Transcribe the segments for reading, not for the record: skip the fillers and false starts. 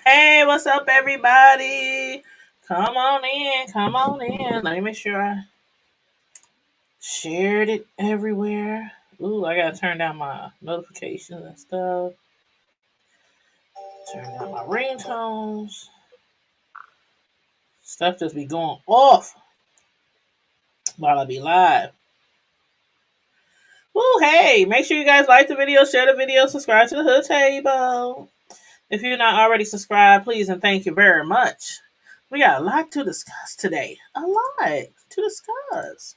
Hey, what's up, everybody? Come on in, come on in. Let me make sure I shared it everywhere. Ooh, I gotta turn down my notifications and stuff. Turn down my ringtones. Stuff just be going off while I be live. Ooh, hey, make sure you guys like the video, share the video, subscribe to the Hood Table. If you're not already subscribed, please and thank you very much. We got a lot to discuss today. A lot to discuss.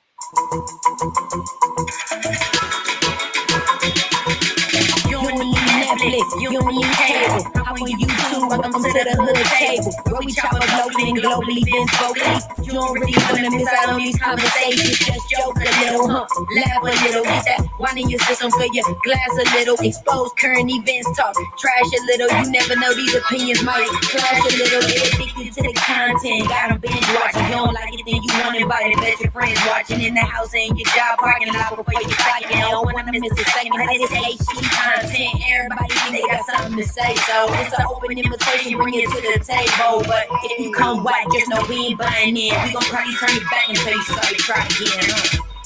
You don't need Netflix, you don't need cable. How on YouTube, welcome to the Hood Table, where we chop up locally and globally, events vocally. You don't really wanna miss out on these conversations. Just joke a little, laugh a little, get that wine in your system for your glass a little. Expose current events, talk trash a little. You never know, these opinions might clash a little. Get addicted to the content, gotta binge watching. You don't like it, then you want to invite it. Bet your friends watching in the house and your job parking lot before you clock it. Don't wanna miss a second, this HD content. Everybody think they got something to say, so it's an open invitation, bring it to the table. But if you come whack, just know we ain't buying in. We gon' probably turn you back until you sorry, try again.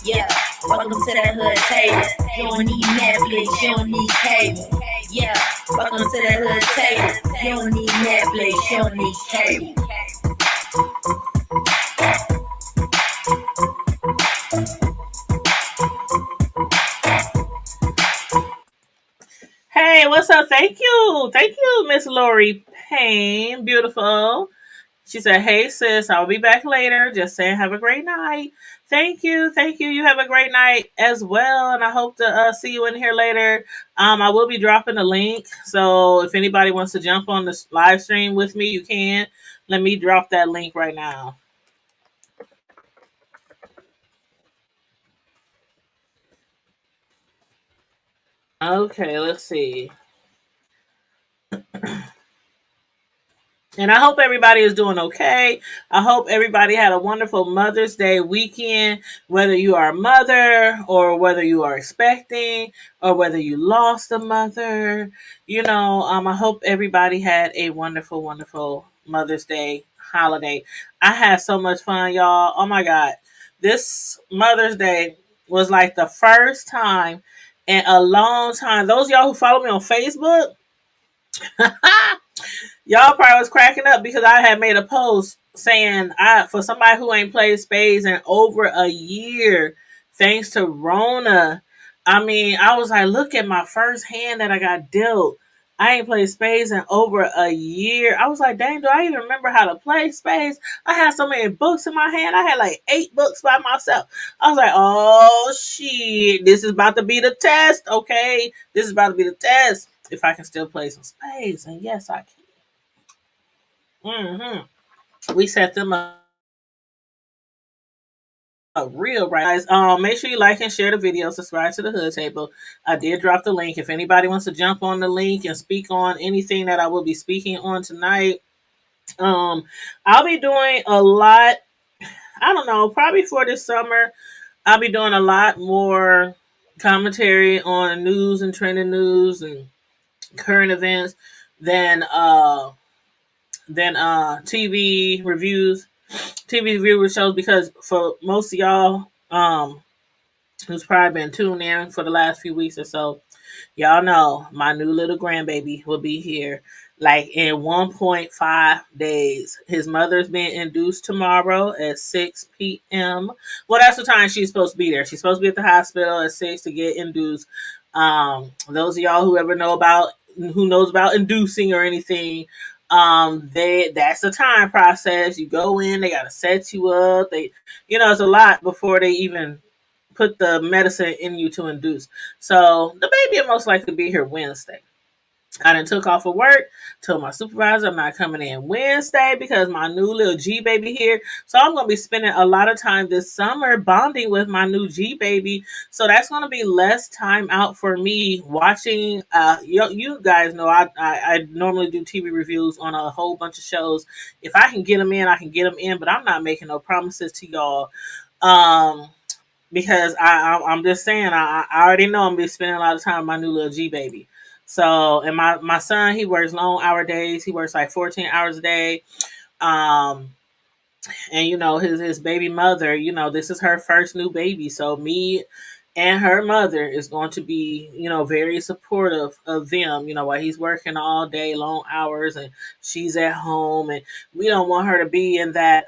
Yeah, welcome to the Hood Table. You don't need Netflix, you don't need cable. Yeah, welcome to the Hood Table. You don't need Netflix, you don't need cable. Hey, what's up? Thank you. Thank you, Miss Lori Payne. Beautiful. She said, hey, sis, I'll be back later. Just saying, have a great night. Thank you. Thank you. You have a great night as well. And I hope to see you in here later. I will be dropping a link. So if anybody wants to jump on this live stream with me, you can. Let me drop that link right now. Okay, let's see. And I hope everybody is doing okay. I hope everybody had a wonderful Mother's Day weekend, whether you are a mother or whether you are expecting or whether you lost a mother. I hope everybody had a wonderful, wonderful Mother's Day holiday. I had so much fun, y'all. Oh my God. This Mother's Day was like the first time in a long time. Those of y'all who follow me on Facebook, y'all probably was cracking up because I had made a post saying for somebody who ain't played spades in over a year, thanks to Rona. I mean, I was like, look at my first hand that I got dealt. I ain't played spades in over a year. I was like, dang, do I even remember how to play spades? I had so many books in my hand. I had like 8 books by myself. I was like, oh shit, this is about to be the test, okay? This is about to be the test. If I can still play some spades. And yes, I can. We set them up real right, guys. Make sure you like and share the video. Subscribe to the Hood Table. I did drop the link. If anybody wants to jump on the link and speak on anything that I will be speaking on tonight, I'll be doing a lot. I don't know, probably for this summer, I'll be doing a lot more commentary on news and trending news and current events than TV reviews. TV viewer shows, because for most of y'all who's probably been tuned in for the last few weeks or so, y'all know my new little grandbaby will be here like in 1.5 days. His mother's being induced tomorrow at 6 p.m. Well, that's the time she's supposed to be there. She's supposed to be at the hospital at 6 to get induced. Those of y'all who knows about inducing or anything, that's the time process. You go in, they gotta set you up. It's a lot before they even put the medicine in you to induce. So the baby will most likely be here Wednesday. I done took off of work, told my supervisor I'm not coming in Wednesday because my new little G baby here. So I'm going to be spending a lot of time this summer bonding with my new G baby. So that's going to be less time out for me watching. You guys know I normally do TV reviews on a whole bunch of shows. If I can get them in, I can get them in, but I'm not making no promises to y'all. Because I'm just saying, I already know I'm going to be spending a lot of time with my new little G baby. So, and my son, he works long hour days. He works like 14 hours a day. Um, and his baby mother, this is her first new baby, so me and her mother is going to be very supportive of them, while he's working all day long hours and she's at home, and we don't want her to be in that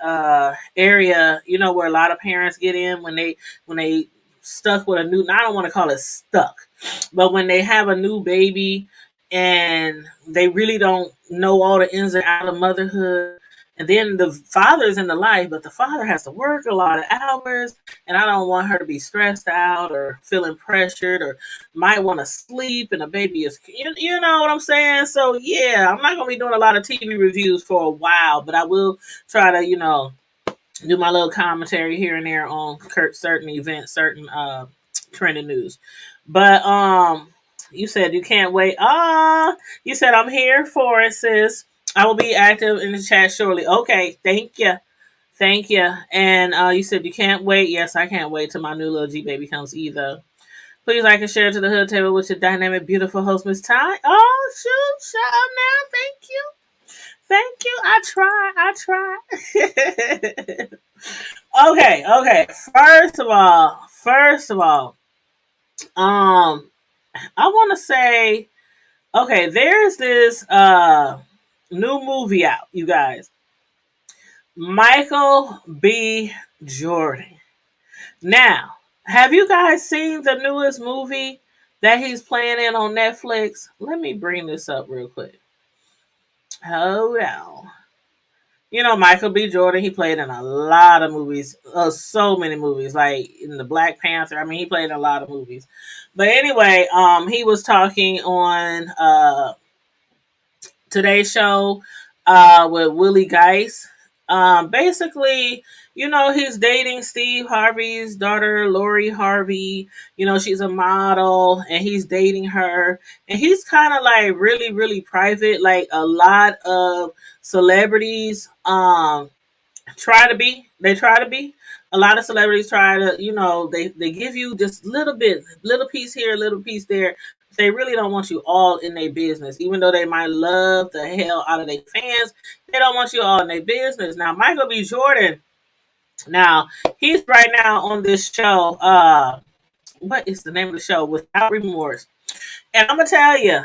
area, where a lot of parents get in when they stuck with a new, I don't want to call it stuck, but when they have a new baby and they really don't know all the ins and outs of motherhood. And then the father's in the life, but the father has to work a lot of hours, and I don't want her to be stressed out or feeling pressured or might want to sleep, and the baby is, you know what I'm saying? So yeah, I'm not gonna be doing a lot of TV reviews for a while, but I will try to, do my little commentary here and there on certain events, certain trending news. But you said you can't wait. You said I'm here for it, sis. I will be active in the chat shortly. Okay, thank you. Thank you. And you said you can't wait. Yes, I can't wait till my new little G baby comes either. Please like and share to the hood table with your dynamic, beautiful host, Miss Ty. Oh, shoot. Shut up now. Thank you. Thank you. I try. Okay. First of all, I want to say, okay, there's this new movie out, you guys. Michael B. Jordan. Now, have you guys seen the newest movie that he's playing in on Netflix? Let me bring this up real quick. Hold on. Michael B. Jordan, he played in a lot of movies, so many movies, like in the Black Panther. I mean, he played in a lot of movies. But anyway, he was talking on Today's Show with Willie Geist. Basically, he's dating Steve Harvey's daughter, Lori Harvey. She's a model and he's dating her. And he's kind of like really, really private. Like a lot of celebrities try to be. They try to be. A lot of celebrities try to, they give you just little piece here, little piece there. They really don't want you all in their business, even though they might love the hell out of their fans. They don't want you all in their business. Now, Michael B. Jordan, now he's right now on this show. What is the name of the show? Without Remorse. And I'm gonna tell you,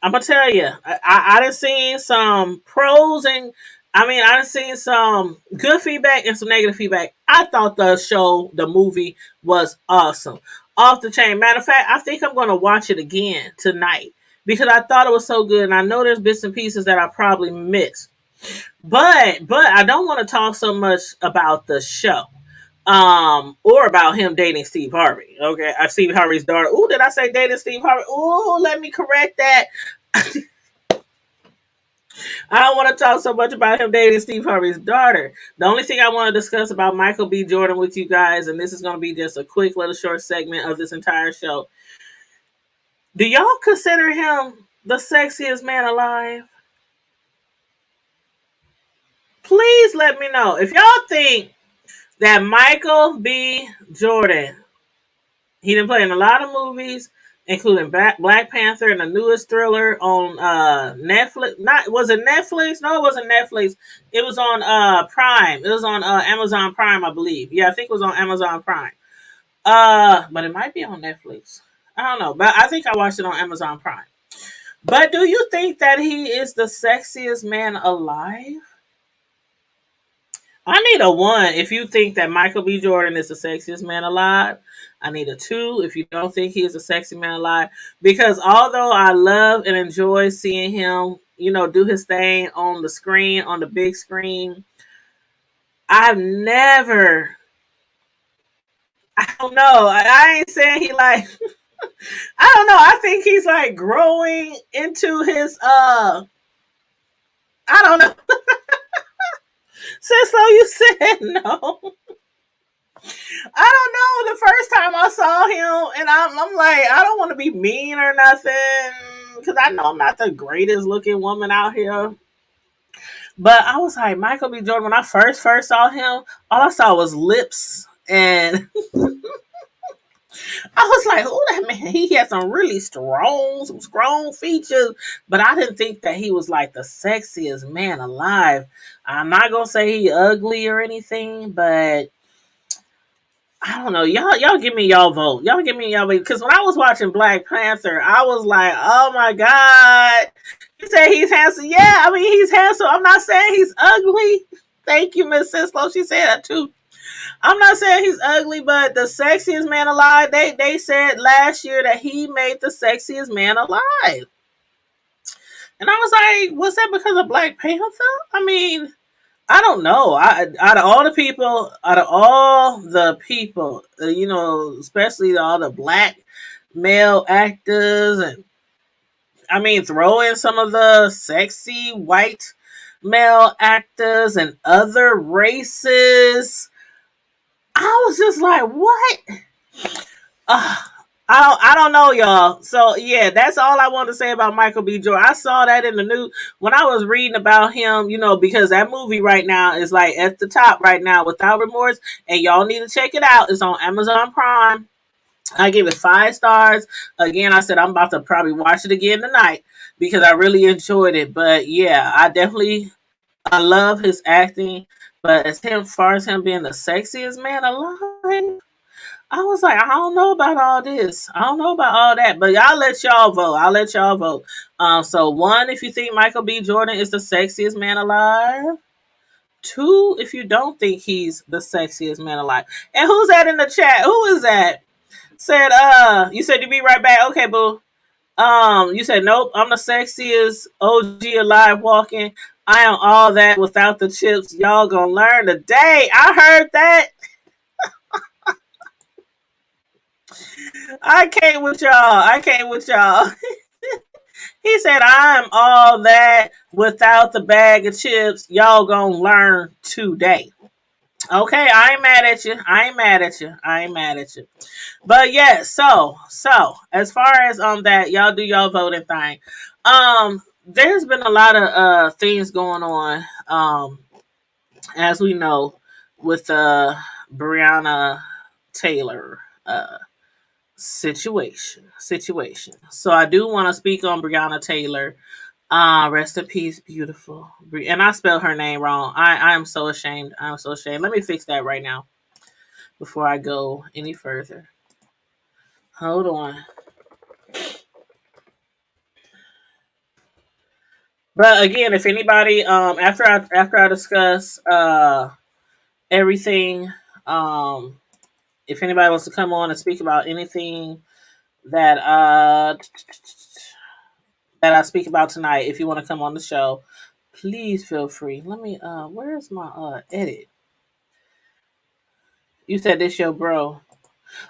I done seen some pros and I done seen some good feedback and some negative feedback. I thought the movie was awesome, off the chain. Matter of fact, I think I'm gonna watch it again tonight because I thought it was so good, and I know there's bits and pieces that I probably missed. But I don't want to talk so much about the show or about him dating Steve Harvey. Okay, Steve Harvey's daughter. Ooh, did I say dating Steve Harvey? Ooh, let me correct that. I don't want to talk so much about him dating Steve Harvey's daughter. The only thing I want to discuss about Michael B. Jordan with you guys, and this is going to be just a quick little short segment of this entire show. Do y'all consider him the sexiest man alive? Please let me know. If y'all think that Michael B. Jordan, he done play in a lot of movies, including Black Panther and the newest thriller on Netflix. Not was it Netflix? No, it wasn't Netflix. It was on Prime. It was on Amazon Prime, I believe. Yeah, I think it was on Amazon Prime. But it might be on Netflix. I don't know, but I think I watched it on Amazon Prime. But do you think that he is the sexiest man alive? I need a 1 if you think that Michael B. Jordan is the sexiest man alive. I need a 2 if you don't think he is a sexy man alive. Because although I love and enjoy seeing him, do his thing on the screen, on the big screen, I've never, I don't know. I ain't saying he like, I don't know. I think he's like growing into his, I don't know. Since though you said no. I don't know. The first time I saw him, and I'm like, I don't want to be mean or nothing, because I know I'm not the greatest looking woman out here. But I was like, Michael B. Jordan, when I first saw him, all I saw was lips and I was like, oh, that man, he had some strong features, but I didn't think that he was like the sexiest man alive. I'm not gonna say he ugly or anything, but I don't know. Y'all give me y'all vote. Y'all give me y'all vote. Because when I was watching Black Panther, I was like, oh my God. You say he's handsome. Yeah, I mean, he's handsome. I'm not saying he's ugly. Thank you, Miss Sislo. She said that too. I'm not saying he's ugly, but the sexiest man alive, they said last year that he made the sexiest man alive. And I was like, was that because of Black Panther? I mean, I don't know. Out of all the people, especially all the black male actors, and I mean, throw in some of the sexy white male actors and other races. I was just like, what? Uh, I don't know, y'all. So yeah, that's all I want to say about Michael B. Jordan. I saw that in the news when I was reading about him, because that movie right now is like at the top right now, Without Remorse, and y'all need to check it out. It's on Amazon Prime. I gave it 5 stars. Again, I said I'm about to probably watch it again tonight because I really enjoyed it. But yeah, I love his acting. But far as him being the sexiest man alive, I was like, I don't know about all this. I don't know about all that. But I'll let y'all vote. I'll let y'all vote. So 1, if you think Michael B. Jordan is the sexiest man alive. 2, if you don't think he's the sexiest man alive. And who's that in the chat? Who is that? Said, you said you be right back. Okay, boo. You said nope. I'm the sexiest OG alive walking. I am all that without the chips. Y'all gonna learn today. I heard that. I can't with y'all. I can't with y'all. He said, I'm all that without the bag of chips. Y'all gonna learn today. Okay, I ain't mad at you. I ain't mad at you. I ain't mad at you. But yeah, so as far as that, y'all do y'all voting thing. There's been a lot of things going on, as we know, with Breonna Taylor situation. So I do want to speak on Breonna Taylor. Rest in peace, beautiful. And I spelled her name wrong. I am so ashamed. I'm so ashamed. Let me fix that right now before I go any further. Hold on. But again, if anybody after I discuss everything, um if anybody wants to come on and speak about anything that I speak about tonight, if you want to come on the show, please feel free. Let me where's my edit? You said this your bro.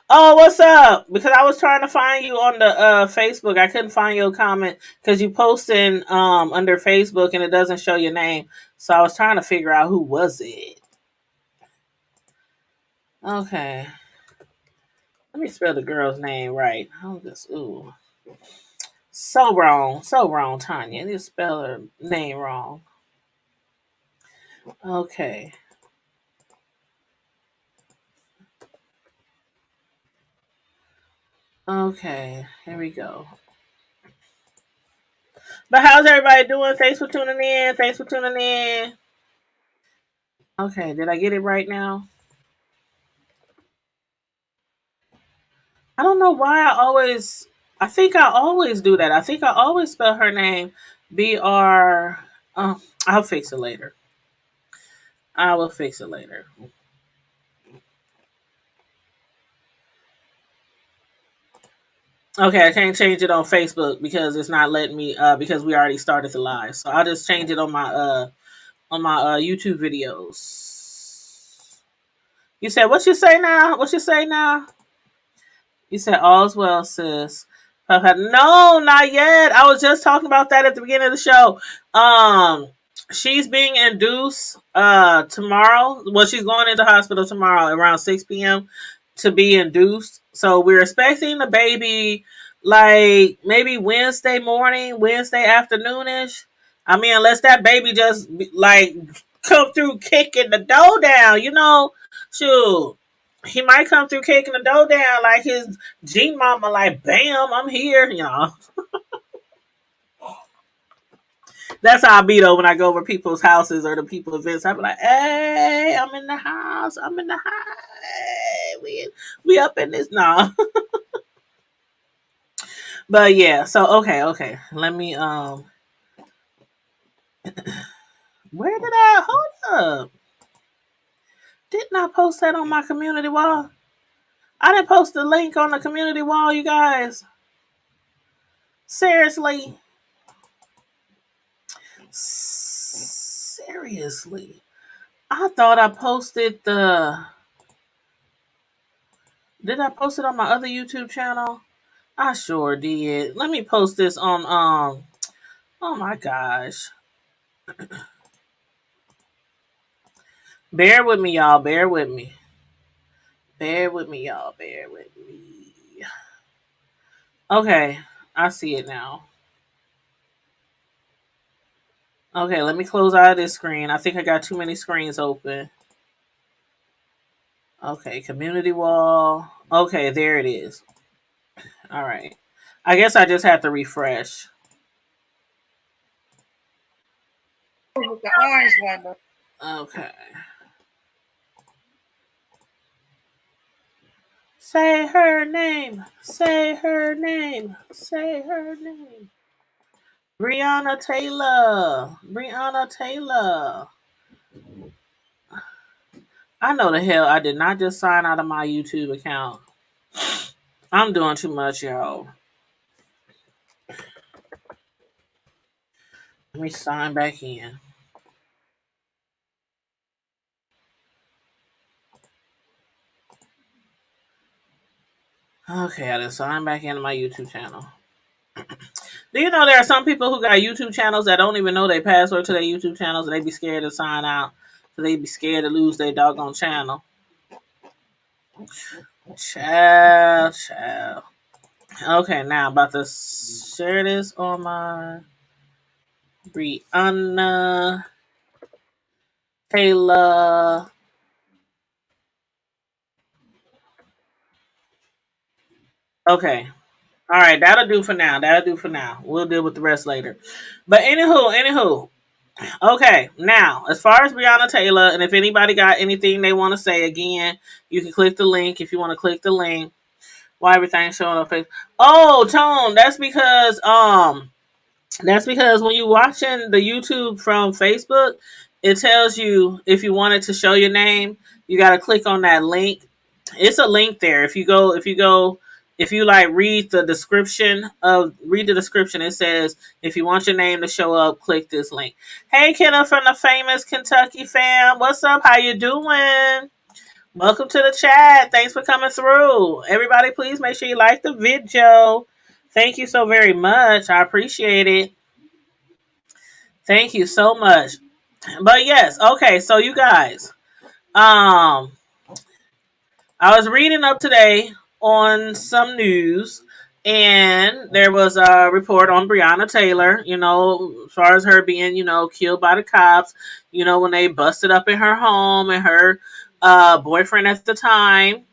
Oh, what's up? Because I was trying to find you on the Facebook. I couldn't find your comment because you posting under Facebook and it doesn't show your name. So I was trying to figure out who was it. Okay. Let me spell the girl's name right. I'm just so wrong, Tanya. You spell her name wrong. Okay. Okay. Here we go. But how's everybody doing? Thanks for tuning in. Thanks for tuning in. Okay, did I get it right now? I don't know why I think I always do that. I think I always spell her name BR. I'll fix it later. I will fix it later. Okay, I can't change it on Facebook because it's not letting me because we already started the live. So I'll just change it on my YouTube videos. You said what you say now? What you say now? You said all's well, sis. No, not yet. I was just talking about that at the beginning of the show. She's being induced tomorrow. Well, she's going into hospital tomorrow around 6 p.m. to be induced. So we're expecting the baby like maybe Wednesday morning, Wednesday afternoonish. I mean, unless that baby just like come through kicking the door down, shoot. He might come through kicking the door down like his G mama, like, bam, I'm here, y'all. That's how I be though when I go over people's houses or the people events. I be like, hey, I'm in the house. I'm in the house. Hey, we up in this now. But yeah, so okay. Let me where did I hold up? Didn't I post that on my community wall? I didn't post the link on the community wall, you guys. Seriously. Seriously. I thought I posted the did I post it on my other YouTube channel? I sure did. Let me post this on oh my gosh. Bear with me, y'all. Bear with me. Bear with me, y'all. Bear with me. Okay, I see it now. Okay, let me close out of this screen. I think I got too many screens open. Okay, community wall. Okay, there it is. All right. I guess I just have to refresh. With the orange one. Okay. Say her name. Say her name. Say her name. Breonna Taylor. Breonna Taylor. I know the hell I did not just sign out of my YouTube account. I'm doing too much, y'all. Let me sign back in. Okay, I just signed back into my YouTube channel. Do you know there are some people who got YouTube channels that don't even know their password to their YouTube channels and they be scared to sign out? So they be scared to lose their doggone channel. Child. Okay, now I'm about to share this on my Breonna Taylor. Okay. All right, that'll do for now. That'll do for now. We'll deal with the rest later. But anywho. Okay, now as far as Breonna Taylor, and if anybody got anything they want to say, again, you can click the link if you want to click the link. Why everything's showing up? Oh, Tone, that's because when you're watching the YouTube from Facebook, it tells you if you want it to show your name, you got to click on that link. It's a link there. If you like read the description, it says if you want your name to show up, click this link. Hey, Kenna from the famous Kentucky fam, what's up? How you doing? Welcome to the chat. Thanks for coming through. Everybody, please make sure you like the video. Thank you so very much. I appreciate it. Thank you so much. But yes, okay, so you guys, I was reading up today on some news, and there was a report on Breonna Taylor, as far as her being, killed by the cops, when they busted up in her home, and her boyfriend at the time,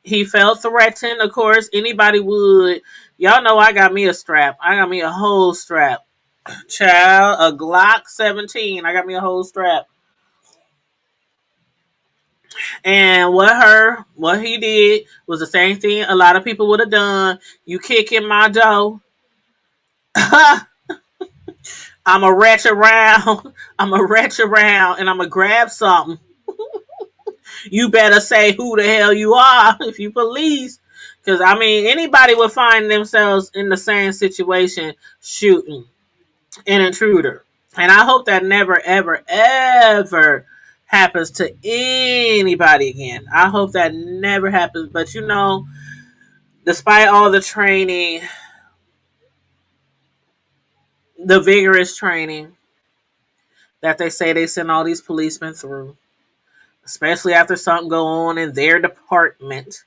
he felt threatened. Of course, anybody would. Y'all know I got me a strap. I got me a whole strap. Child, a Glock 17. I got me a whole strap. And what he did was the same thing a lot of people would have done. You kick in my door. I'm a retch around. I'm a retch around and I'm going to grab something. You better say who the hell you are if you police. Because, anybody would find themselves in the same situation shooting an intruder. And I hope that never, ever, ever happens to anybody again. I hope that never happens. But despite all the training, the vigorous training that they say they send all these policemen through, especially after something go on in their department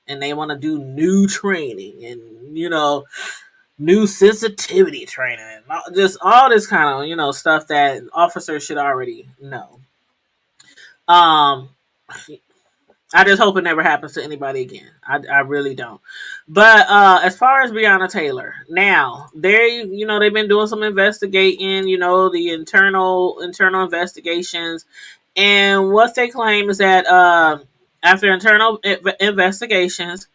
and they want to do new training and, new sensitivity training and just all this kind of, stuff that officers should already know. Um, I just hope it never happens to anybody again. I really don't. But as far as Breonna Taylor, now they've been doing some investigating, the internal investigations, and what they claim is that after internal investigations,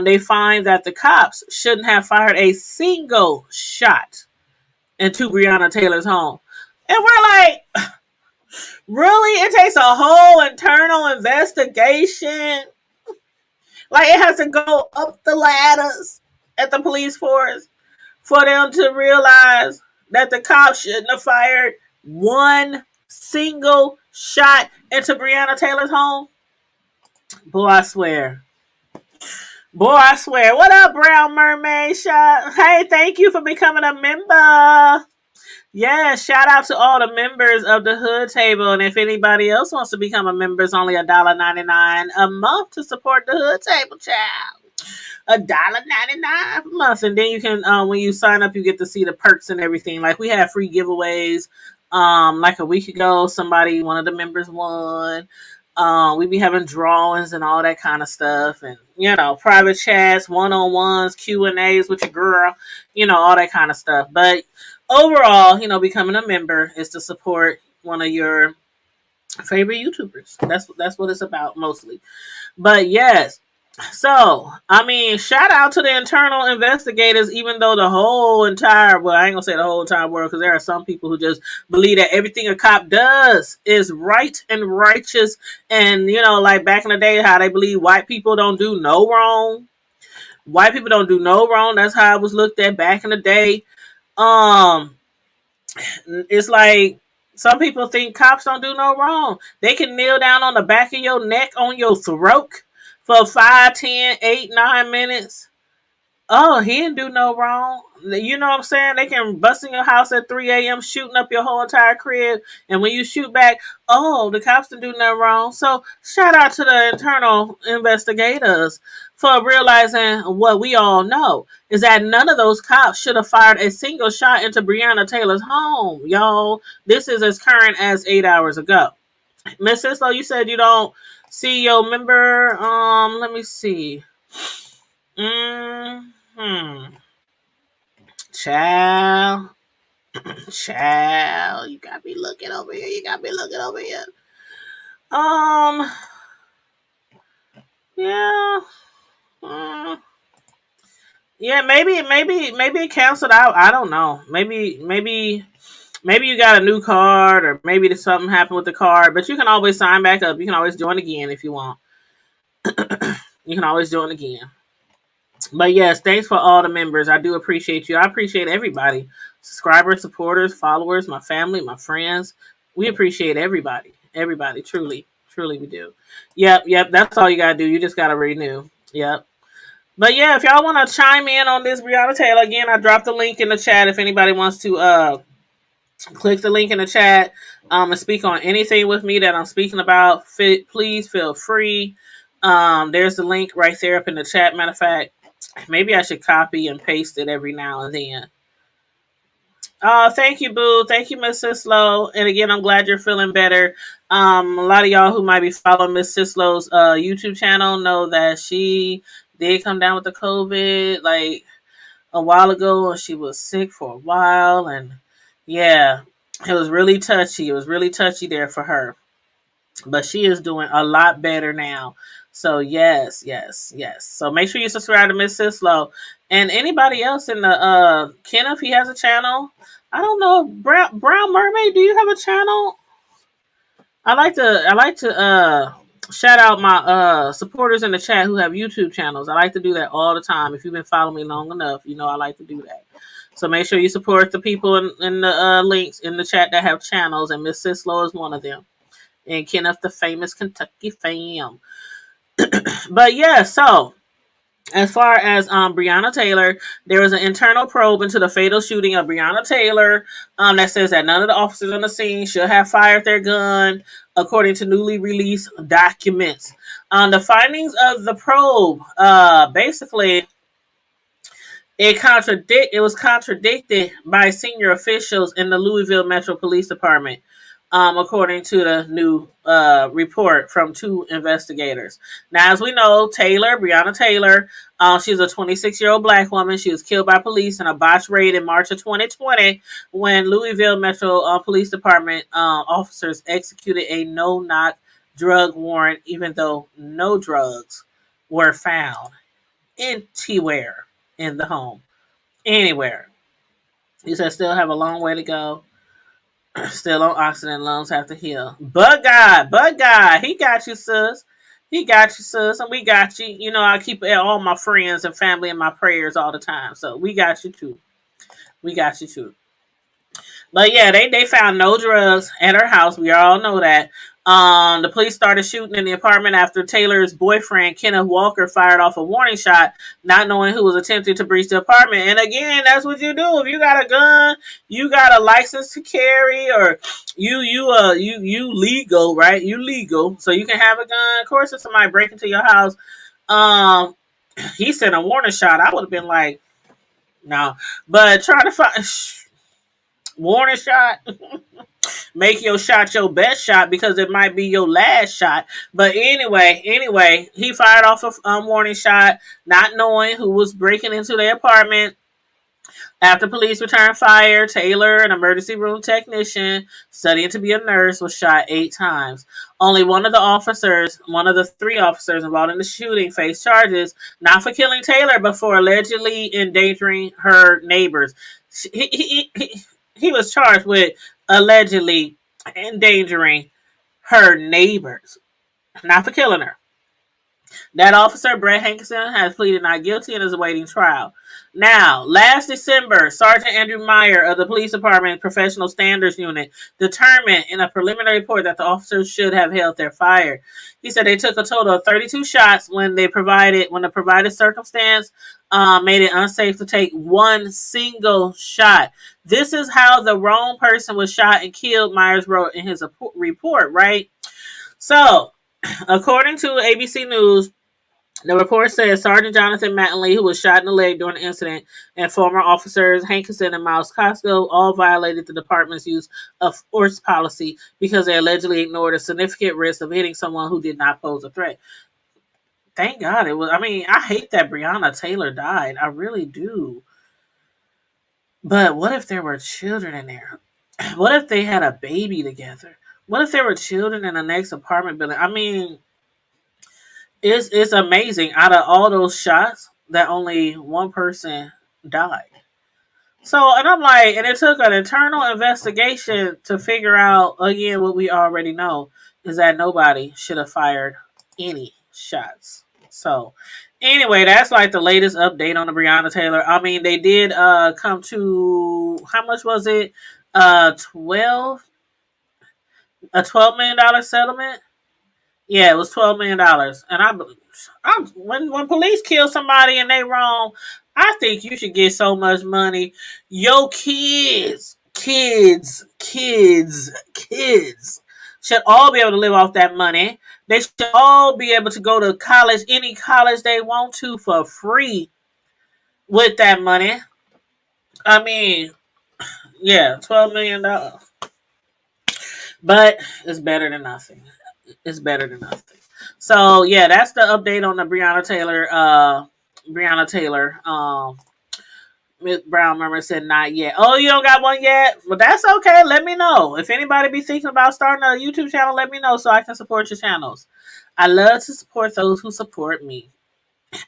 they find that the cops shouldn't have fired a single shot into Breonna Taylor's home. And we're like, really? It takes a whole internal investigation. Like, it has to go up the ladders at the police force for them to realize that the cops shouldn't have fired one single shot into Breonna Taylor's home. Boy, I swear. Boy, I swear. What up, Brown Mermaid Shot? Hey, thank you for becoming a member. Yeah, shout out to all the members of the Hood Table. And if anybody else wants to become a member, it's only $1.99 a month to support the Hood Table, child. $1.99 a month. And then you can, when you sign up, you get to see the perks and everything. Like, we have free giveaways. Like a week ago, one of the members won. We be having drawings and all that kind of stuff, and private chats, one-on-ones, Q&As with your girl, all that kind of stuff. But overall, becoming a member is to support one of your favorite YouTubers. That's what it's about mostly. But yes, so I mean, shout out to the internal investigators. Even though I ain't gonna say the whole entire world, because there are some people who just believe that everything a cop does is right and righteous, and like back in the day, how they believe white people don't do no wrong. White people don't do no wrong. That's how it was looked at back in the day. Um, it's like some people think cops don't do no wrong. They can kneel down on the back of your neck, on your throat for 5, 10, 8, 9 minutes. Oh, he didn't do no wrong. You know what I'm saying? They can bust in your house at 3 a.m. shooting up your whole entire crib. And when you shoot back, oh, the cops didn't do nothing wrong. So shout out to the internal investigators for realizing what we all know is that none of those cops should have fired a single shot into Breonna Taylor's home, y'all. This is as current as 8 hours ago. Miss Cislo, you said you don't see your member. Let me see. Child. Child. You got me looking over here. Um, yeah. Yeah, maybe it canceled out. I don't know. Maybe you got a new card, or maybe something happened with the card. But you can always sign back up. You can always join again if you want. You can always join again. But yes, thanks for all the members. I do appreciate you. I appreciate everybody. Subscribers, supporters, followers, my family, my friends. We appreciate everybody. Everybody, truly. Truly we do. Yep. That's all you gotta do. You just gotta renew. Yep. But yeah, if y'all want to chime in on this Breonna Taylor, again, I dropped the link in the chat if anybody wants to click the link in the chat and speak on anything with me that I'm speaking about. Please feel free. There's the link right there up in the chat. Matter of fact, maybe I should copy and paste it every now and then. Thank you, Boo. Thank you, Miss Sislo. And again, I'm glad you're feeling better. A lot of y'all who might be following Miss Sislo's YouTube channel know that she did come down with the COVID like a while ago, and she was sick for a while. And yeah, it was really touchy. It was really touchy there for her. But she is doing a lot better now. So yes. So make sure you subscribe to Miss Sislo. And anybody else in the Kenneth, he has a channel. I don't know. Brown Mermaid, do you have a channel? I like to shout out my supporters in the chat who have YouTube channels. I like to do that all the time. If you've been following me long enough, you know I like to do that. So make sure you support the people in the links in the chat that have channels, and Miss Sislo is one of them. And Kenneth, the famous Kentucky fam. But yeah, so as far as Breonna Taylor, there was an internal probe into the fatal shooting of Breonna Taylor that says that none of the officers on the scene should have fired their gun, according to newly released documents. The findings of the probe, basically, it was contradicted by senior officials in the Louisville Metro Police Department. according to the new report from two investigators. Now, as we know, Breonna Taylor, she's a 26-year-old black woman. She was killed by police in a botched raid in March of 2020 when Louisville Metro Police Department officers executed a no-knock drug warrant, even though no drugs were found anywhere in the home. Anywhere. He said still have a long way to go. Still on oxygen, lungs have to heal. But God, He got you, sis. He got you, sis, and we got you. You know, I keep all my friends and family in my prayers all the time. So we got you too. We got you too. But yeah, they found no drugs at her house. We all know that. The police started shooting in the apartment after Taylor's boyfriend, Kenneth Walker, fired off a warning shot, not knowing who was attempting to breach the apartment. And again, that's what you do. If you got a gun, you got a license to carry, or you legal, right? You legal, so you can have a gun. Of course, if somebody break into your house, um, he sent a warning shot, I would have been like, no. But try to find warning shot. Make your shot your best shot because it might be your last shot. But anyway, he fired off a warning shot, not knowing who was breaking into their apartment. After police returned fire, Taylor, an emergency room technician studying to be a nurse, was shot 8 times. Only one of the 3 officers involved in the shooting, faced charges not for killing Taylor, but for allegedly endangering her neighbors. He was charged with allegedly endangering her neighbors, not for killing her. That officer, Brett Hankinson, has pleaded not guilty and is awaiting trial. Now, last December, Sergeant Andrew Meyer of the Police Department Professional Standards Unit determined in a preliminary report that the officers should have held their fire. He said they took a total of 32 shots when the provided circumstance made it unsafe to take one single shot. This is how the wrong person was shot and killed, Myers wrote in his report, right? So, according to ABC News, the report says Sergeant Jonathan Mattingly, who was shot in the leg during the incident, and former officers Hankinson and Miles Cosgrove all violated the department's use of force policy because they allegedly ignored a significant risk of hitting someone who did not pose a threat. Thank God it was. I mean, I hate that Breonna Taylor died. I really do. But what if there were children in there? What if they had a baby together? What if there were children in the next apartment building? I mean, it's amazing. Out of all those shots, that only one person died. So, and I'm like, and it took an internal investigation to figure out again what we already know is that nobody should have fired any shots. So, anyway, that's like the latest update on the Breonna Taylor. I mean, they did come to how much was it? 12 a $12 million settlement. Yeah, it was $12 million, and when police kill somebody and they wrong, I think you should get so much money. Your kids should all be able to live off that money. They should all be able to go to college, any college they want to for free with that money. I mean, yeah, $12 million, but it's better than nothing. It's better than nothing. So yeah, that's the update on the Breonna Taylor. Breonna Taylor. Miss Brown Murmur said not yet. Oh, you don't got one yet? Well, that's okay. Let me know. If anybody be thinking about starting a YouTube channel, let me know so I can support your channels. I love to support those who support me.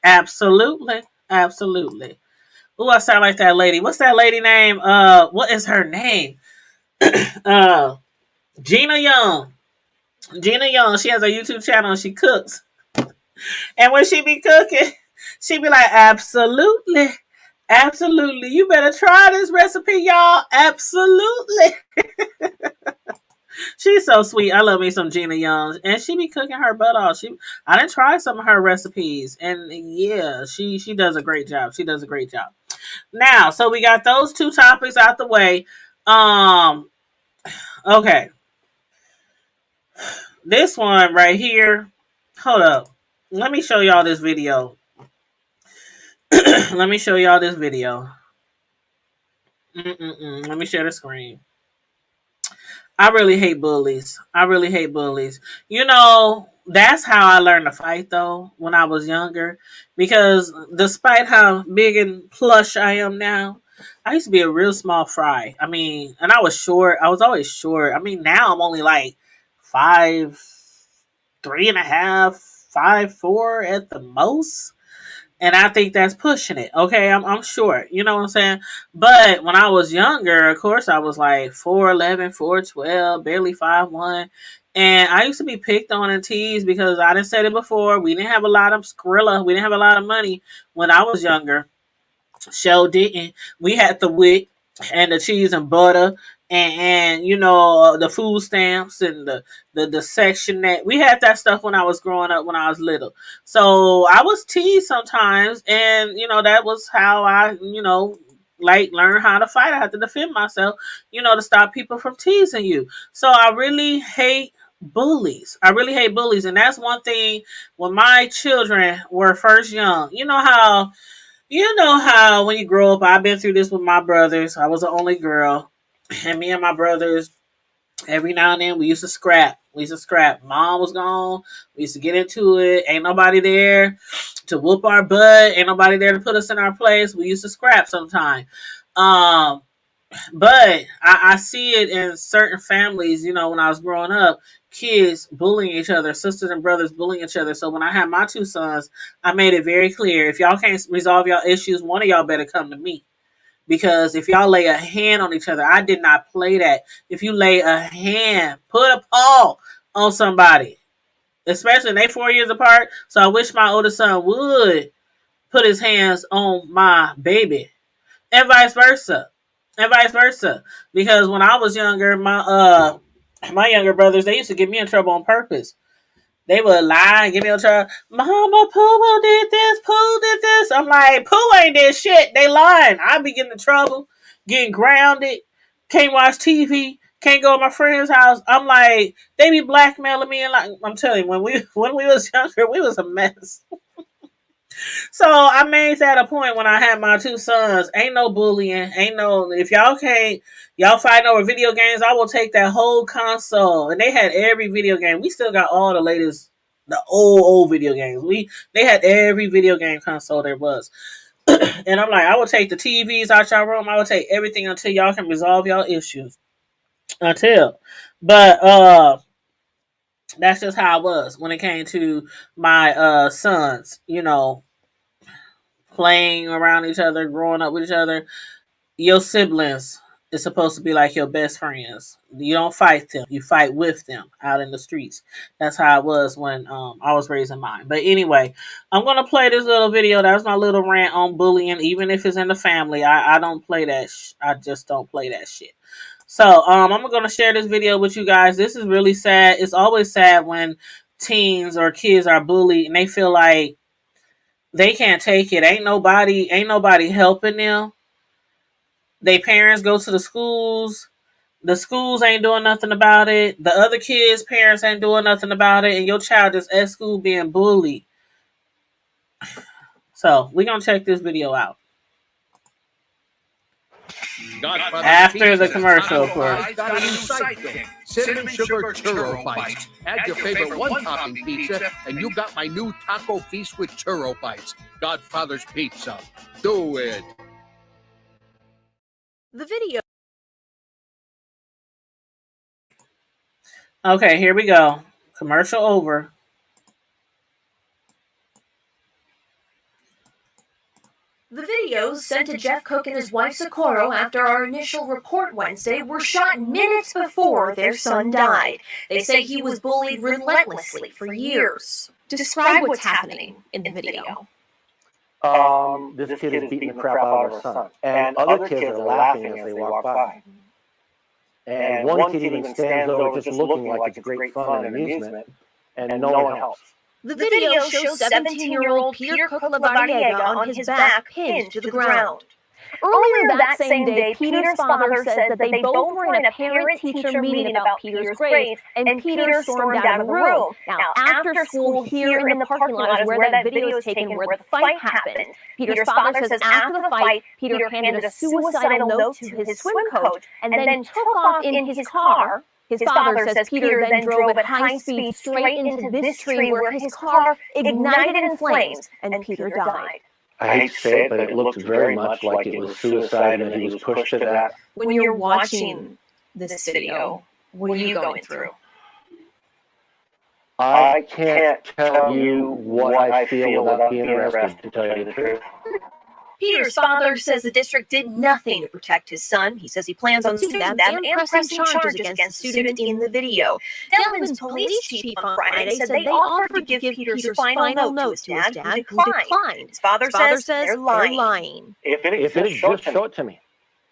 Absolutely. Absolutely. Ooh, I sound like that lady. What's that lady name? What is her name? uh Gina Young. Gina Young, she has a YouTube channel and she cooks. And when she be cooking, she be like, absolutely. Absolutely. You better try this recipe, y'all. Absolutely. She's so sweet. I love me some Gina Young. And she be cooking her butt off. I done tried some of her recipes. And yeah, she does a great job. She does a great job. Now, so we got those two topics out the way. Okay. This one right here. Hold up. Let me show y'all this video. Let me show y'all this video. Let me share the screen. I really hate bullies. I really hate bullies. You know, that's how I learned to fight though when I was younger. Because despite how big and plush I am now, I used to be a real small fry. I mean, and I was short. I was always short. I mean, now I'm only like 5'3.5", 5'4" at the most. And I think that's pushing it. Okay, I'm short. You know what I'm saying? But when I was younger, of course, I was like 4'11", 4'12", barely 5'1". And I used to be picked on and teased because I didn't said it before. We didn't have a lot of Skrilla. We didn't have a lot of money when I was younger. Show didn't. We had the wick and the cheese and butter and you know the food stamps and the section that we had that stuff when I was growing up when I was little. So I was teased sometimes, and you know that was how I like learn how to fight. I had to defend myself, to stop people from teasing you. So I really hate bullies. I really hate bullies, and that's one thing when my children were first young. You know how when you grow up, I've been through this with my brothers. I was the only girl. And me and my brothers, every now and then, we used to scrap. We used to scrap. Mom was gone. We used to get into it. Ain't nobody there to whoop our butt. Ain't nobody there to put us in our place. We used to scrap sometime. Um, but I see it in certain families, when I was growing up, kids bullying each other, sisters and brothers bullying each other. So when I had my two sons, I made it very clear, if y'all can't resolve y'all issues, one of y'all better come to me. Because if y'all lay a hand on each other, I did not play that. If you lay a hand, put a paw on somebody, especially they 4 years apart. So I wish my oldest son would put his hands on my baby, and vice versa, because when I was younger, my younger brothers, they used to get me in trouble on purpose. They would lie and get me in trouble. Mama, Pooh did this, Pooh did this. I'm like, Pooh ain't did shit. They lying. I be getting in trouble, getting grounded, can't watch TV, can't go to my friend's house. I'm like, they be blackmailing me, and like I'm telling you, when we was younger, we was a mess. So I made that a point when I had my two sons. Ain't no bullying. Ain't no, if y'all fighting over video games, I will take that whole console. And they had every video game. We still got all the latest, the old video games. They had every video game console there was. And I'm like, I will take the TVs out y'all room. I will take everything until y'all can resolve y'all issues. Until. But that's just how I was when it came to my sons, playing around each other, growing up with each other. Your siblings is supposed to be like your best friends. You don't fight them; you fight with them out in the streets. That's how it was when I was raising mine. But anyway, I'm gonna play this little video. That was my little rant on bullying. Even if it's in the family, I don't play that. I just don't play that shit. So I'm gonna share this video with you guys. This is really sad. It's always sad when teens or kids are bullied and they feel like they can't take it. Ain't nobody helping them. They parents go to the schools. The schools ain't doing nothing about it. The other kids' parents ain't doing nothing about it. And your child is at school being bullied. So we're gonna check this video out. After the commercial, of course. Got a new sidekick. Cinnamon sugar churro bites. Add your favorite one-topping pizza, and you got my new taco feast with churro bites. Godfather's Pizza. Do it. The video. Okay, here we go. Commercial over. The videos sent to Jeff Cook and his wife Socorro after our initial report Wednesday were shot minutes before their son died. They say he was bullied relentlessly for years. Describe what's happening in the video. This kid is beating the crap out of our son. And other kids are laughing as they walk by. And one kid even stands over just looking like it's great fun and amusement, and no one helps. The video shows 17-year-old Peter Cook Lavariega on his back pinned to the ground. Earlier that same day, Peter's father says that they both were in a parent-teacher meeting about Peter's grades, and Peter stormed out of the room. Now, after school, here in the parking lot is where that video is taken where the fight happened. Peter's father says after the fight, Peter handed a suicidal note to his swim coach and then took off in his car His father says Peter then drove at high speed straight into this tree where his car ignited in flames and Peter died. I hate to say it, but it looked very much like it was suicide and that he was pushed to that. When you're watching this video, what are you going through? I can't tell you what I feel without being arrested, to tell you the truth. Peter's father says the district did nothing to protect his son. He says he plans on suing them and pressing charges against the student in the video. Delvin's police chief on Friday said they offered to give Peter's final note to his dad, who declined. His father says they're lying. If it exists, show it to me.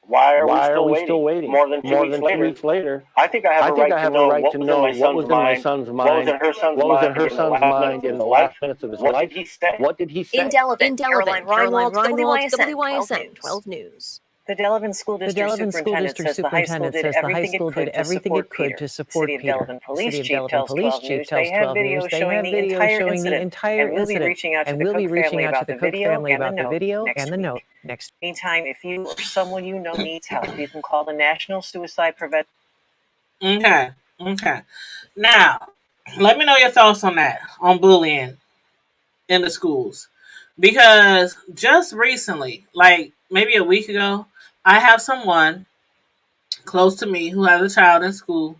Why are we still waiting? More than 2 weeks later? I think I have a right to know what was in my son's mind, what was in her son's mind in the last minutes of his life. What did he say? In Delavan, Caroline Reinwald, WYSN 12 News. The Delavan School District Superintendent says the high school did everything it could to support Peter. City of Delavan Police Chief tells 12 News they have video showing the entire incident, and we'll be reaching out to the Cook family about the video and the note next week. Meantime, if you or someone you know needs help, you can call the National Suicide Prevention. Okay. Now, let me know your thoughts on that, on bullying in the schools. Because just recently, like maybe a week ago, I have someone close to me who has a child in school,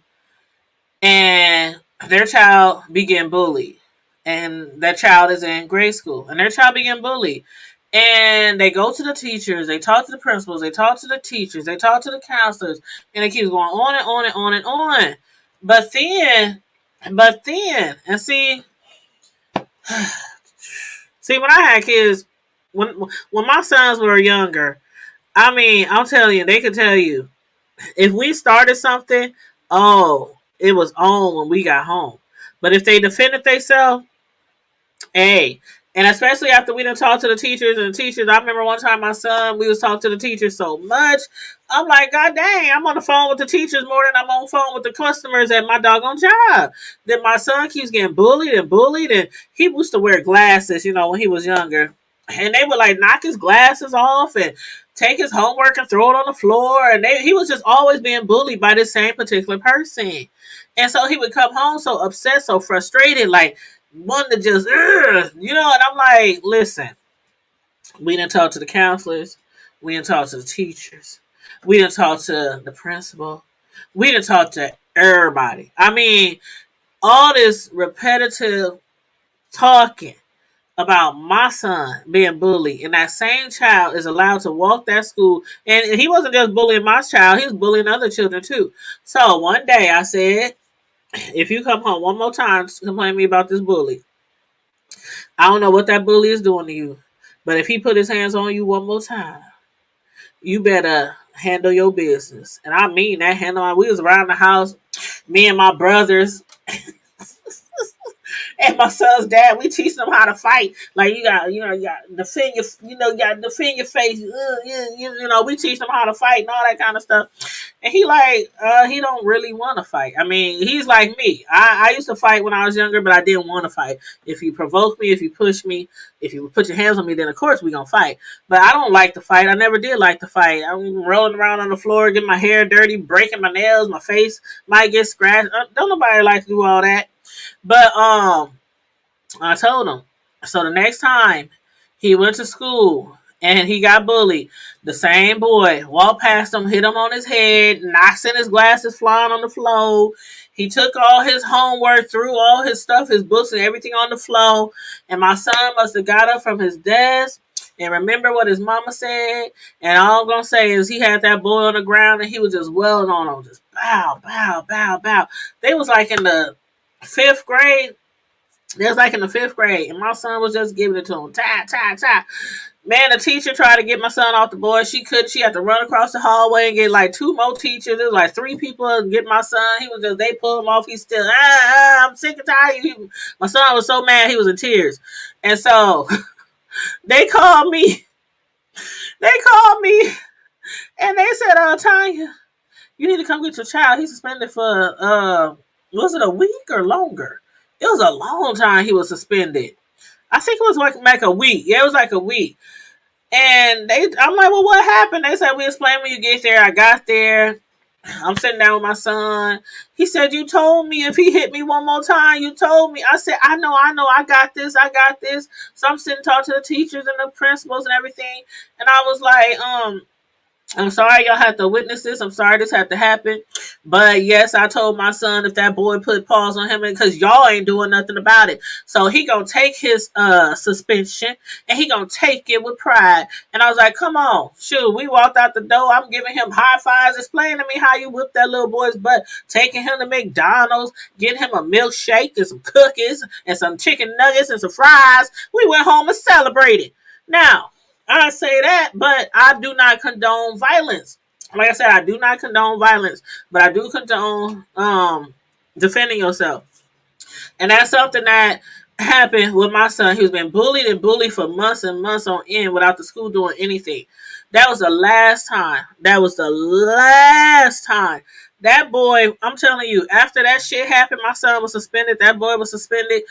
and their child began bullied. And that child is in grade school, and their child began bullied. And they go to the teachers, they talk to the principals, they talk to the teachers, they talk to the counselors, and it keeps going on and on and on and on. But then, and see, when I had kids, when my sons were younger, I mean, I'm telling you, they could tell you, if we started something, it was on when we got home. But if they defended themselves, hey, and especially after we done talked to the teachers and the teachers, I remember one time my son, we was talking to the teachers so much, I'm like, God dang, I'm on the phone with the teachers more than I'm on the phone with the customers at my doggone job. Then my son keeps getting bullied, and he used to wear glasses, when he was younger. And they would like knock his glasses off and take his homework and throw it on the floor. And he was just always being bullied by this same particular person. And so he would come home so upset, so frustrated, like wanting to just, and I'm like, listen, we didn't talk to the counselors. We didn't talk to the teachers. We didn't talk to the principal. We didn't talk to everybody. I mean, all this repetitive talking about my son being bullied, and that same child is allowed to walk that school, and he wasn't just bullying my child, he was bullying other children too. So one day I said, if you come home one more time to complain to me about this bully, I don't know what that bully is doing to you, but if he put his hands on you one more time, you better handle your business. And I mean that, we was around the house, me and my brothers and my son's dad, we teach them how to fight. Like you got defend your, you got to defend your face. We teach them how to fight and all that kind of stuff. And he he don't really want to fight. I mean, he's like me. I used to fight when I was younger, but I didn't want to fight. If you provoke me, if you push me, if you put your hands on me, then of course we gonna fight. But I don't like to fight. I never did like to fight. I'm rolling around on the floor, getting my hair dirty, breaking my nails, my face might get scratched. Don't nobody like to do all that. But I told him. So the next time he went to school and he got bullied, the same boy walked past him, hit him on his head, knocks in his glasses flying on the floor. He took all his homework, threw all his stuff, his books and everything on the floor. And my son must have got up from his desk and remember what his mama said. And all I'm going to say is he had that boy on the ground and he was just wailing on him. Just bow, bow, bow, bow. They was like in the 5th grade. They was like in the 5th grade. And my son was just giving it to him. Ta, ta, ta. Man, the teacher tried to get my son off the board. She couldn't. She had to run across the hallway and get like 2 more teachers. There was like 3 people to get my son. They pulled him off. He's still, I'm sick and tired. My son was so mad he was in tears. And so they called me. And they said, Tanya, you need to come get your child. He's suspended for, was it a week or longer? It was a long time he was suspended. I think it was like a week. Yeah, it was like a week. And I'm like, well, what happened? They said, we explain when you get there. I got there. I'm sitting down with my son. He said, "You told me if he hit me one more time, you told me." I said, I know, I got this, I got this. So I'm sitting talking to the teachers and the principals and everything. And I was like, I'm sorry y'all had to witness this. I'm sorry this had to happen. But yes, I told my son if that boy put paws on him because y'all ain't doing nothing about it. So he gonna take his suspension and he gonna take it with pride. And I was like, come on. Shoot, we walked out the door. I'm giving him high fives, explaining to me how you whipped that little boy's butt, taking him to McDonald's, getting him a milkshake and some cookies and some chicken nuggets and some fries. We went home and celebrated. Now, I say that, but I do not condone violence. Like I said, I do not condone violence, but I do condone defending yourself. And that's something that happened with my son. He's been bullied and bullied for months and months on end without the school doing anything. That was the last time. That was the last time. That boy, I'm telling you, after that shit happened, my son was suspended. That boy was suspended.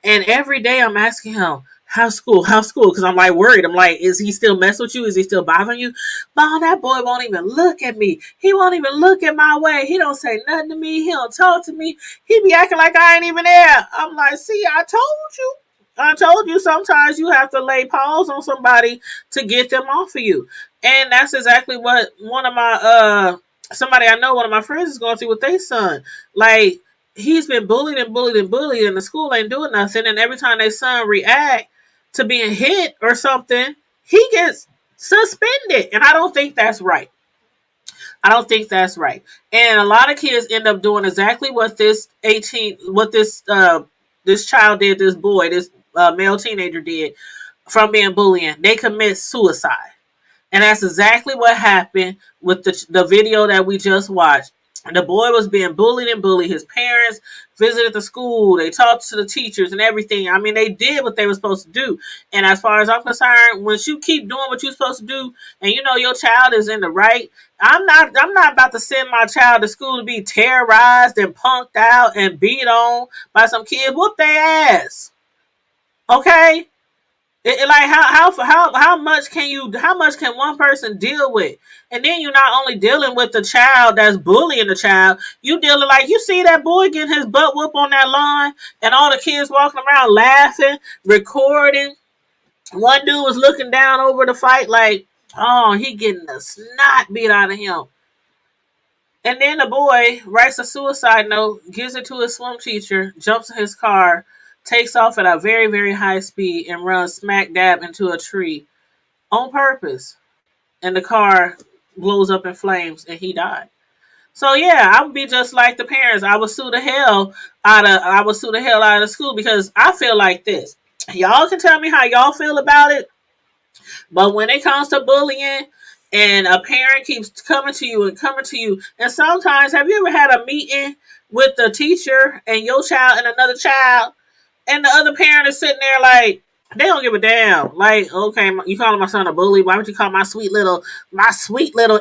And every day I'm asking him, how's school? How's school? Because I'm like worried. I'm like, is he still messing with you? Is he still bothering you? Mom, that boy won't even look at me. He won't even look at my way. He don't say nothing to me. He don't talk to me. He be acting like I ain't even there. I'm like, see, I told you. I told you sometimes you have to lay paws on somebody to get them off of you. And that's exactly what one of my somebody I know, one of my friends is going through with their son. Like, he's been bullied and bullied and bullied, and the school ain't doing nothing. And every time their son react to being hit or something, he gets suspended. And I don't think that's right. I don't think that's right. And a lot of kids end up doing exactly what this child did, this boy, this male teenager did from being bullying. They commit suicide. And that's exactly what happened with the video that we just watched. The boy was being bullied and bullied. His parents visited the school. They talked to the teachers and everything. I mean, they did what they were supposed to do. And as far as I'm concerned, once you keep doing what you're supposed to do, and you know your child is in the right, I'm not about to send my child to school to be terrorized and punked out and beat on by some kids. Whoop their ass. Okay? Like how much can one person deal with? And then you're not only dealing with the child that's bullying the child, you dealing like you see that boy getting his butt whooped on that lawn and all the kids walking around laughing, recording. One dude was looking down over the fight like, oh, he getting the snot beat out of him. And then the boy writes a suicide note, gives it to his swim teacher, jumps in his car, takes off at a very, very high speed, and runs smack dab into a tree on purpose. And the car blows up in flames, and he died. So yeah, I would be just like the parents. I would sue the hell out of the school because I feel like this. Y'all can tell me how y'all feel about it, but when it comes to bullying and a parent keeps coming to you and coming to you, and sometimes have you ever had a meeting with the teacher and your child and another child, and the other parent is sitting there like they don't give a damn. Like, okay, you calling my son a bully? Why would you call my sweet little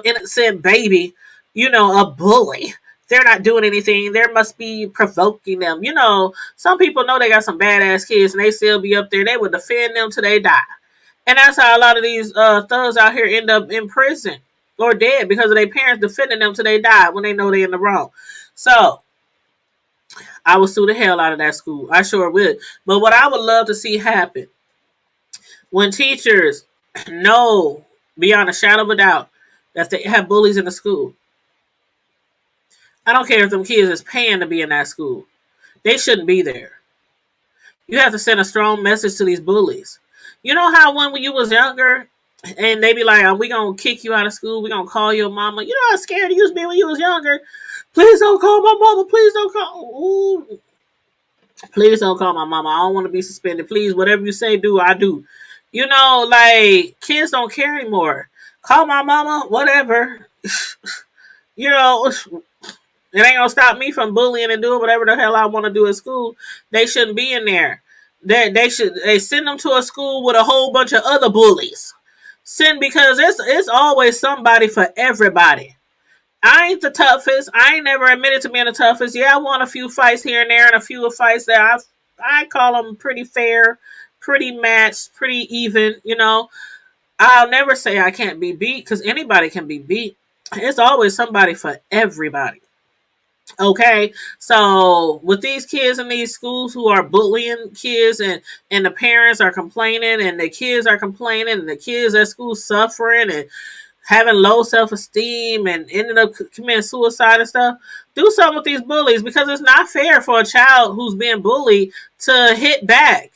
innocent baby, a bully? They're not doing anything. There must be provoking them. Some people know they got some badass kids and they still be up there. They would defend them till they die. And that's how a lot of these thugs out here end up in prison or dead because of their parents defending them till they die when they know they're in the wrong. So I would sue the hell out of that school. I sure would. But what I would love to see happen when teachers know beyond a shadow of a doubt that they have bullies in the school. I don't care if them kids is paying to be in that school. They shouldn't be there. You have to send a strong message to these bullies. You know how when you was younger and they be like, we going to kick you out of school. We going to call your mama. You know how scared you used to be when you was younger? Please don't call my mama. Please don't call. Ooh. Please don't call my mama. I don't want to be suspended. Please, whatever you say, I do. Like, kids don't care anymore. Call my mama, whatever. It ain't gonna stop me from bullying and doing whatever the hell I want to do at school. They shouldn't be in there. They send them to a school with a whole bunch of other bullies. Because it's always somebody for everybody. I ain't the toughest. I ain't never admitted to being the toughest. Yeah, I won a few fights here and there, and a few fights that I call them pretty fair, pretty matched, pretty even. I'll never say I can't be beat because anybody can be beat. It's always somebody for everybody. Okay, so with these kids in these schools who are bullying kids, and the parents are complaining, and the kids are complaining, and the kids at school suffering and having low self-esteem and ended up committing suicide and stuff, do something with these bullies, because it's not fair for a child who's being bullied to hit back.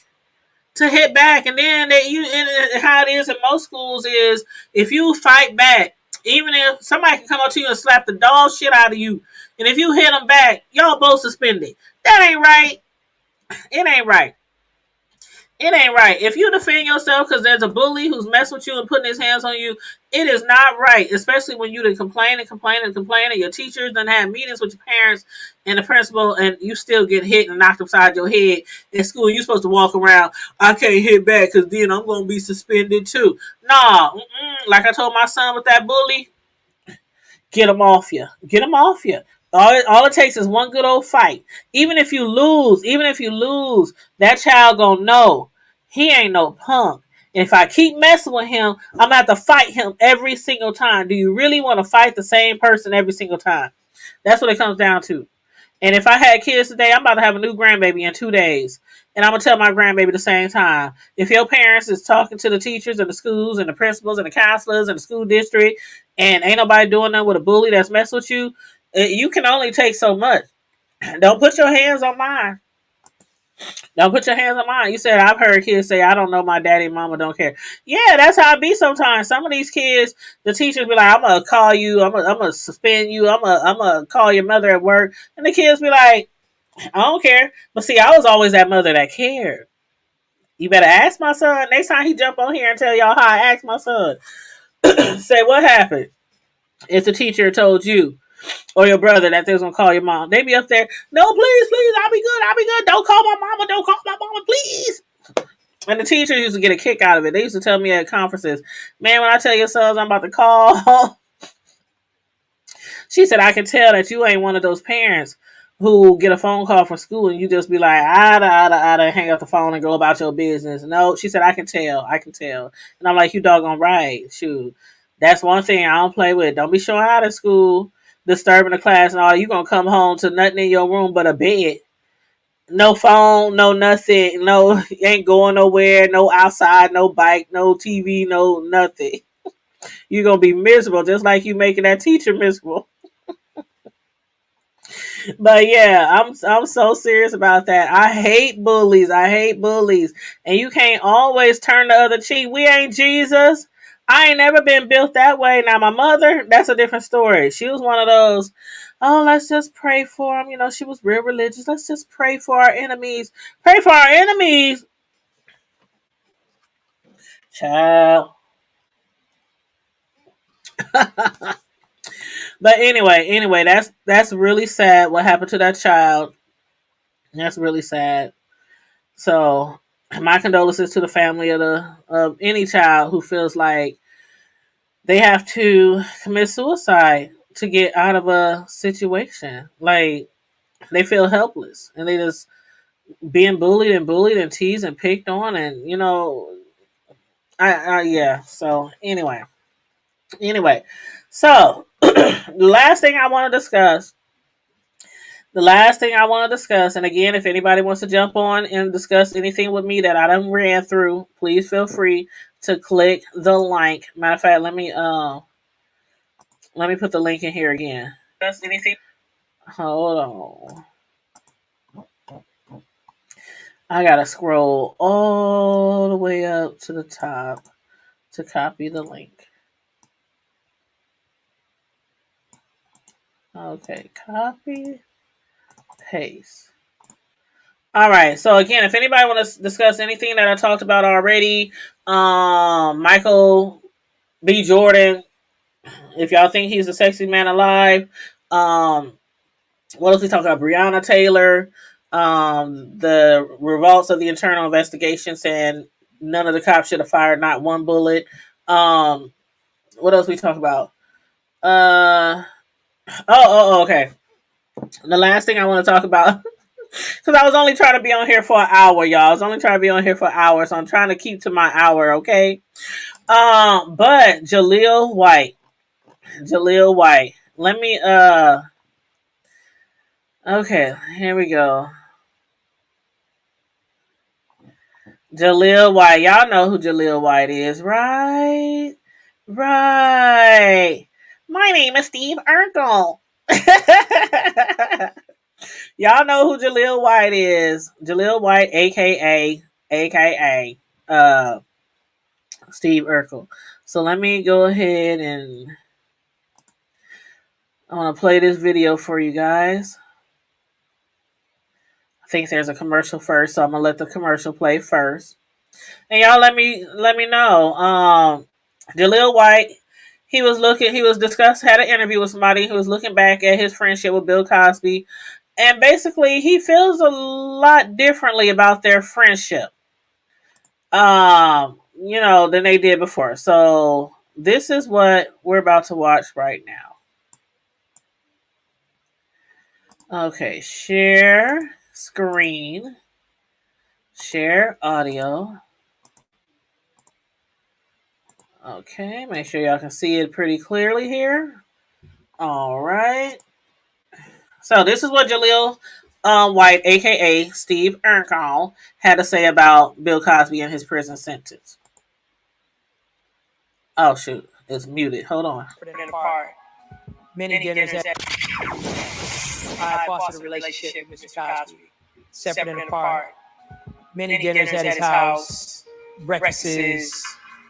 And then and how it is in most schools is, if you fight back, even if somebody can come up to you and slap the dog shit out of you, and if you hit them back, y'all both suspended. That ain't right. It ain't right. It ain't right. If you defend yourself because there's a bully who's messing with you and putting his hands on you, it is not right. Especially when you done complain and complain and complain, and your teachers done have meetings with your parents and the principal, and you still get hit and knocked upside your head in school. You're supposed to walk around, I can't hit back because then I'm going to be suspended too. Nah, like I told my son with that bully, get him off you. Get him off you. All it takes is one good old fight. Even if you lose, that child gonna know he ain't no punk. And if I keep messing with him, I'm gonna have to fight him every single time. Do you really want to fight the same person every single time? That's what it comes down to. And if I had kids today, I'm about to have a new grandbaby in 2 days. And I'm going to tell my grandbaby the same time. If your parents is talking to the teachers and the schools and the principals and the counselors and the school district, and ain't nobody doing nothing with a bully that's messing with you, you can only take so much. Don't put your hands on mine. Don't put your hands on mine. You said, I've heard kids say, I don't know, my daddy and mama don't care. Yeah, that's how it be sometimes. Some of these kids, the teachers be like, I'm going to call you. I'm going to suspend you. I'm going to call your mother at work. And the kids be like, I don't care. But see, I was always that mother that cared. You better ask my son. Next time he jump on here and tell y'all how I asked my son. Say, what happened? If the teacher told you or your brother that they was going to call your mom. They be up there, no, please, I'll be good. Don't call my mama, please. And the teacher used to get a kick out of it. They used to tell me at conferences, man, when I tell your sons I'm about to call, she said, I can tell that you ain't one of those parents who get a phone call from school and you just be like, hang up the phone and go about your business. No, she said, I can tell. And I'm like, you doggone right. Shoot. That's one thing I don't play with. Don't be showing out at school, disturbing the class and all. You gonna come home to nothing in your room but a bed. No phone, no nothing, no, ain't going nowhere, no outside, no bike, no TV, no nothing. You're gonna be miserable, just like you making that teacher miserable. But yeah, I'm so serious about that. I hate bullies. And you can't always turn the other cheek. We ain't Jesus. I ain't never been built that way. Now my mother, that's a different story. She was one of those, oh, let's just pray for them. You know, she was real religious. Let's just pray for our enemies. Pray for our enemies. Child. But anyway, that's really sad what happened to that child. That's really sad. So my condolences to the family of any child who feels like they have to commit suicide to get out of a situation. Like they feel helpless and they just being bullied and teased and picked on, and yeah. So anyway, so the last thing I want to discuss. And again, if anybody wants to jump on and discuss anything with me that I done ran through, please feel free to click the link. Matter of fact, let me put the link in here again. Discuss anything? Hold on. I gotta scroll all the way up to the top to copy the link. Okay, copy, paste. All right. So again, if anybody want to discuss anything that I talked about already, Michael B. Jordan, if y'all think he's the sexiest man alive, what else we talking about? Breonna Taylor, the results of the internal investigation saying none of the cops should have fired not one bullet. What else we talk about? Okay. The last thing I want to talk about, because I was only trying to be on here for an hour, y'all. I was only trying to be on here for an hour, so I'm trying to keep to my hour, okay? But Jaleel White, Jaleel White. Let me okay, here we go. Jaleel White. Y'all know who Jaleel White is, right? Right. My name is Steve Urkel. Y'all know who Jaleel White is. Jaleel White, aka Steve Urkel. So let me go ahead and I want to play this video for you guys. I think there's a commercial first, so I'm gonna let the commercial play first. And y'all let me know. Jaleel White, he was discussed, had an interview with somebody who was looking back at his friendship with Bill Cosby. And basically he feels a lot differently about their friendship. Than they did before. So this is what we're about to watch right now. Okay, share screen, share audio. Okay, make sure y'all can see it pretty clearly here. All right. So this is what Jaleel White, aka Steve Urkel, had to say about Bill Cosby and his prison sentence. Oh shoot, it's muted. Hold on. Many dinners I fostered a relationship with Mr. Cosby, separate and apart. Many dinners at his house, breakfasts.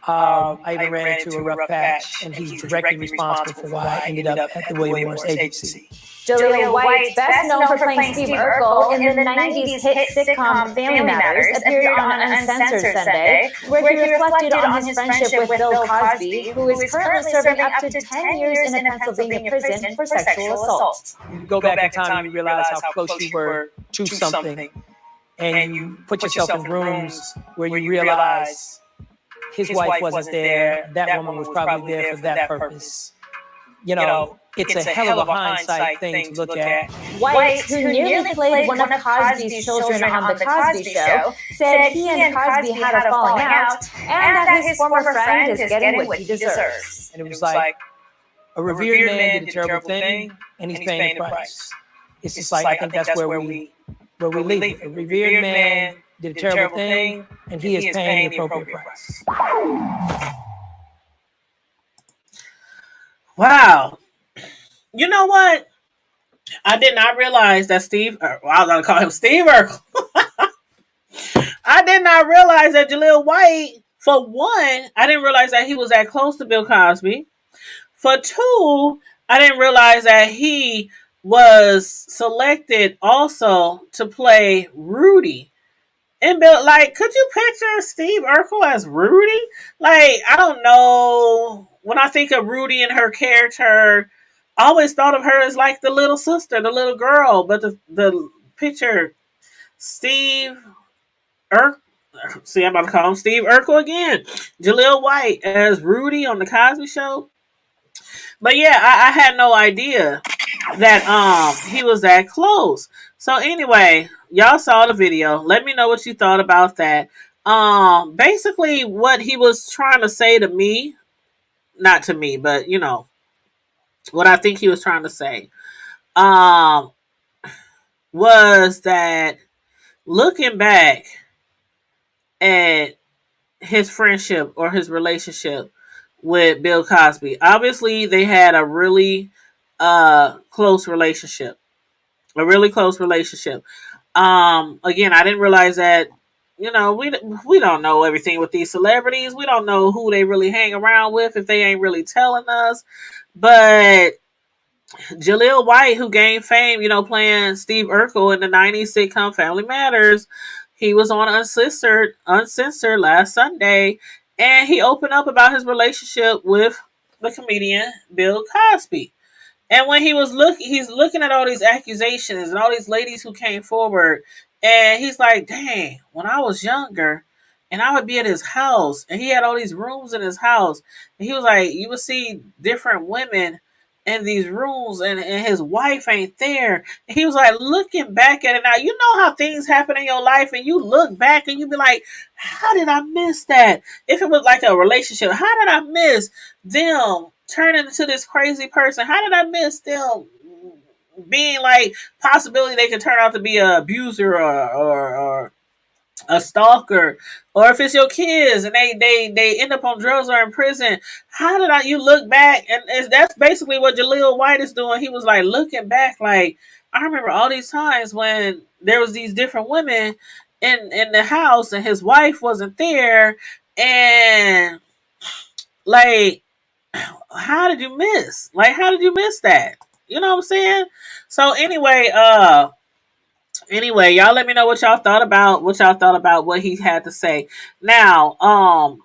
I even ran into a rough patch, and he's directly responsible for why I ended up at the William Morris Agency. Jaleel White, best known for playing Steve Urkel in the 90s hit sitcom Family Matters, appeared on Uncensored Sunday, where he reflected on his friendship with Bill Cosby, who is currently serving up to 10 years in a Pennsylvania prison for sexual assault. You go back in time and you realize how close you were to something, and you put yourself in rooms where you realize his wife wasn't there, that woman was probably there for that purpose. It's a hell of a hindsight thing to look at. White, who nearly played one of Cosby's children on The Cosby Show, said he and Cosby had a falling out and that his former friend is getting what he deserves. And it was like, a revered man did a terrible thing, and he's paying the price. It's just like, I think that's where we leave it. A revered man did a terrible thing, and he is paying the appropriate price. Wow. You know what? I did not realize that I was going to call him Steve Urkel. I did not realize that Jaleel White, for one, I didn't realize that he was that close to Bill Cosby. For two, I didn't realize that he was selected also to play Rudy. And Bill, could you picture Steve Urkel as Rudy? I don't know. When I think of Rudy and her character, I always thought of her as like the little sister, the little girl. But the picture, Steve Urkel. See, I'm about to call him Steve Urkel again. Jaleel White as Rudy on The Cosby Show. But yeah, I had no idea that he was that close. So anyway, y'all saw the video. Let me know what you thought about that. Basically what he was trying to say to me, not to me, but what I think he was trying to say, was that looking back at his friendship or his relationship with Bill Cosby, obviously they had a really close relationship. A really close relationship. Again, I didn't realize that, we don't know everything with these celebrities. We don't know who they really hang around with if they ain't really telling us. But Jaleel White, who gained fame, playing Steve Urkel in the 90s sitcom Family Matters, he was on Uncensored last Sunday, and he opened up about his relationship with the comedian Bill Cosby. And when he's looking at all these accusations and all these ladies who came forward, and he's like, dang, when I was younger, and I would be at his house, and he had all these rooms in his house, and he was like, you would see different women in these rooms, and his wife ain't there. And he was like, looking back at it now, you know how things happen in your life, and you look back and you be like, how did I miss that? If it was like a relationship, how did I miss them turn into this crazy person? How did I miss them being like possibility they could turn out to be a abuser or a stalker, or if it's your kids and they end up on drugs or in prison? How did you look back, and that's basically what Jaleel White is doing. He was like looking back, like, I remember all these times when there was these different women in the house and his wife wasn't there, and like, how did you miss? Like, how did you miss that? You know what I'm saying? So anyway, y'all let me know what y'all thought about what he had to say. Now,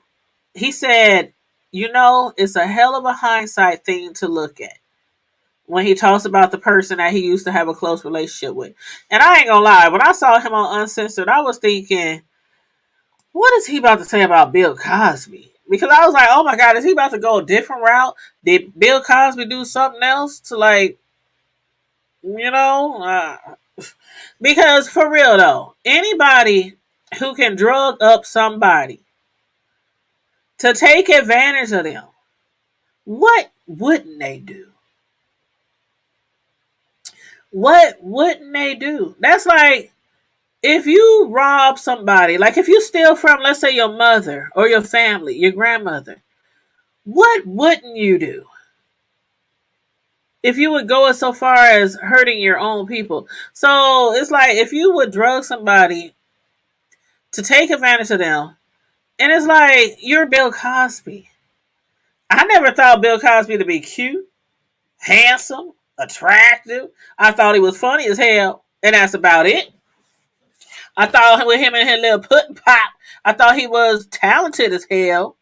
he said, it's a hell of a hindsight thing to look at when he talks about the person that he used to have a close relationship with. And I ain't gonna lie, when I saw him on Uncensored, I was thinking, what is he about to say about Bill Cosby? Because I was like, oh my God, is he about to go a different route? Did Bill Cosby do something else to, like, you know? Because for real though, anybody who can drug up somebody to take advantage of them, what wouldn't they do? What wouldn't they do? That's like, if you rob somebody, like if you steal from, let's say, your mother or your family, your grandmother, what wouldn't you do? If you would go as so far as hurting your own people. So it's like, if you would drug somebody to take advantage of them, and it's like, you're Bill Cosby. I never thought Bill Cosby to be cute, handsome, attractive. I thought he was funny as hell, and that's about it. I thought with him and his little put and pop, I thought he was talented as hell,